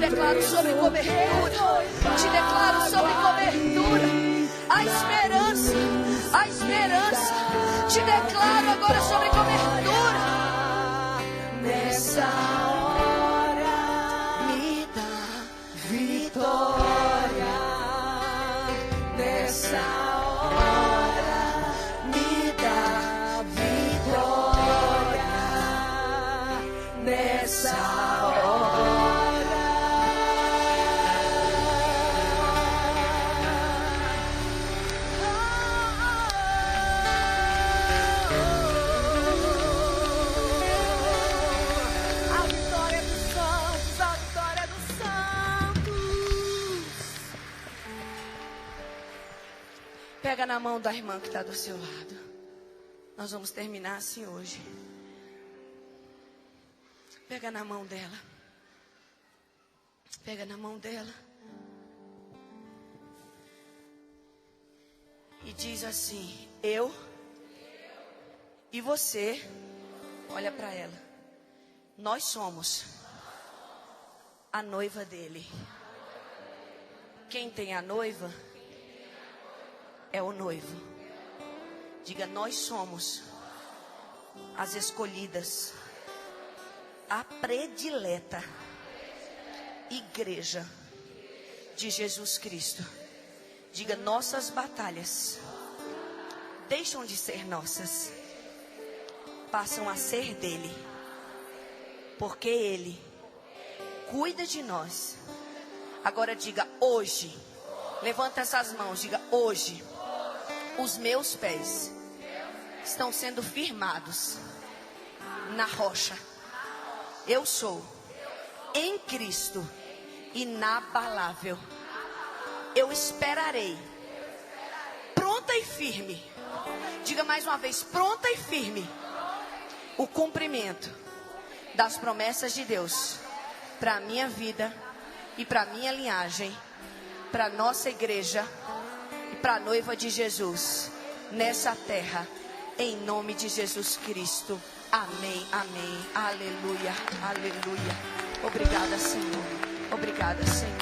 Declaro sobre cobertura. Te declaro sobre cobertura. A esperança. A esperança. Te declaro agora sobre cobertura. Nessa hora me dá vitória. Nessa hora me dá vitória. Nessa hora. Pega na mão da irmã que está do seu lado. Nós vamos terminar assim hoje. Pega na mão dela. Pega na mão dela. E diz assim: eu e você. Olha para ela. Nós somos a noiva dele. Quem tem a noiva é o noivo. Diga: nós somos as escolhidas, a predileta igreja de Jesus Cristo. Diga: nossas batalhas deixam de ser nossas passam a ser dele. Porque ele cuida de nós. Agora diga hoje. Levanta essas mãos, diga hoje. Os meus pés estão sendo firmados na rocha. Eu sou em Cristo inabalável. Eu esperarei, pronta e firme. Diga mais uma vez, pronta e firme, o cumprimento das promessas de Deus para a minha vida e para a minha linhagem, para a nossa igreja e para a noiva de Jesus nessa terra, em nome de Jesus Cristo. Amém, amém, aleluia, aleluia. Obrigada, Senhor. Obrigada, Senhor.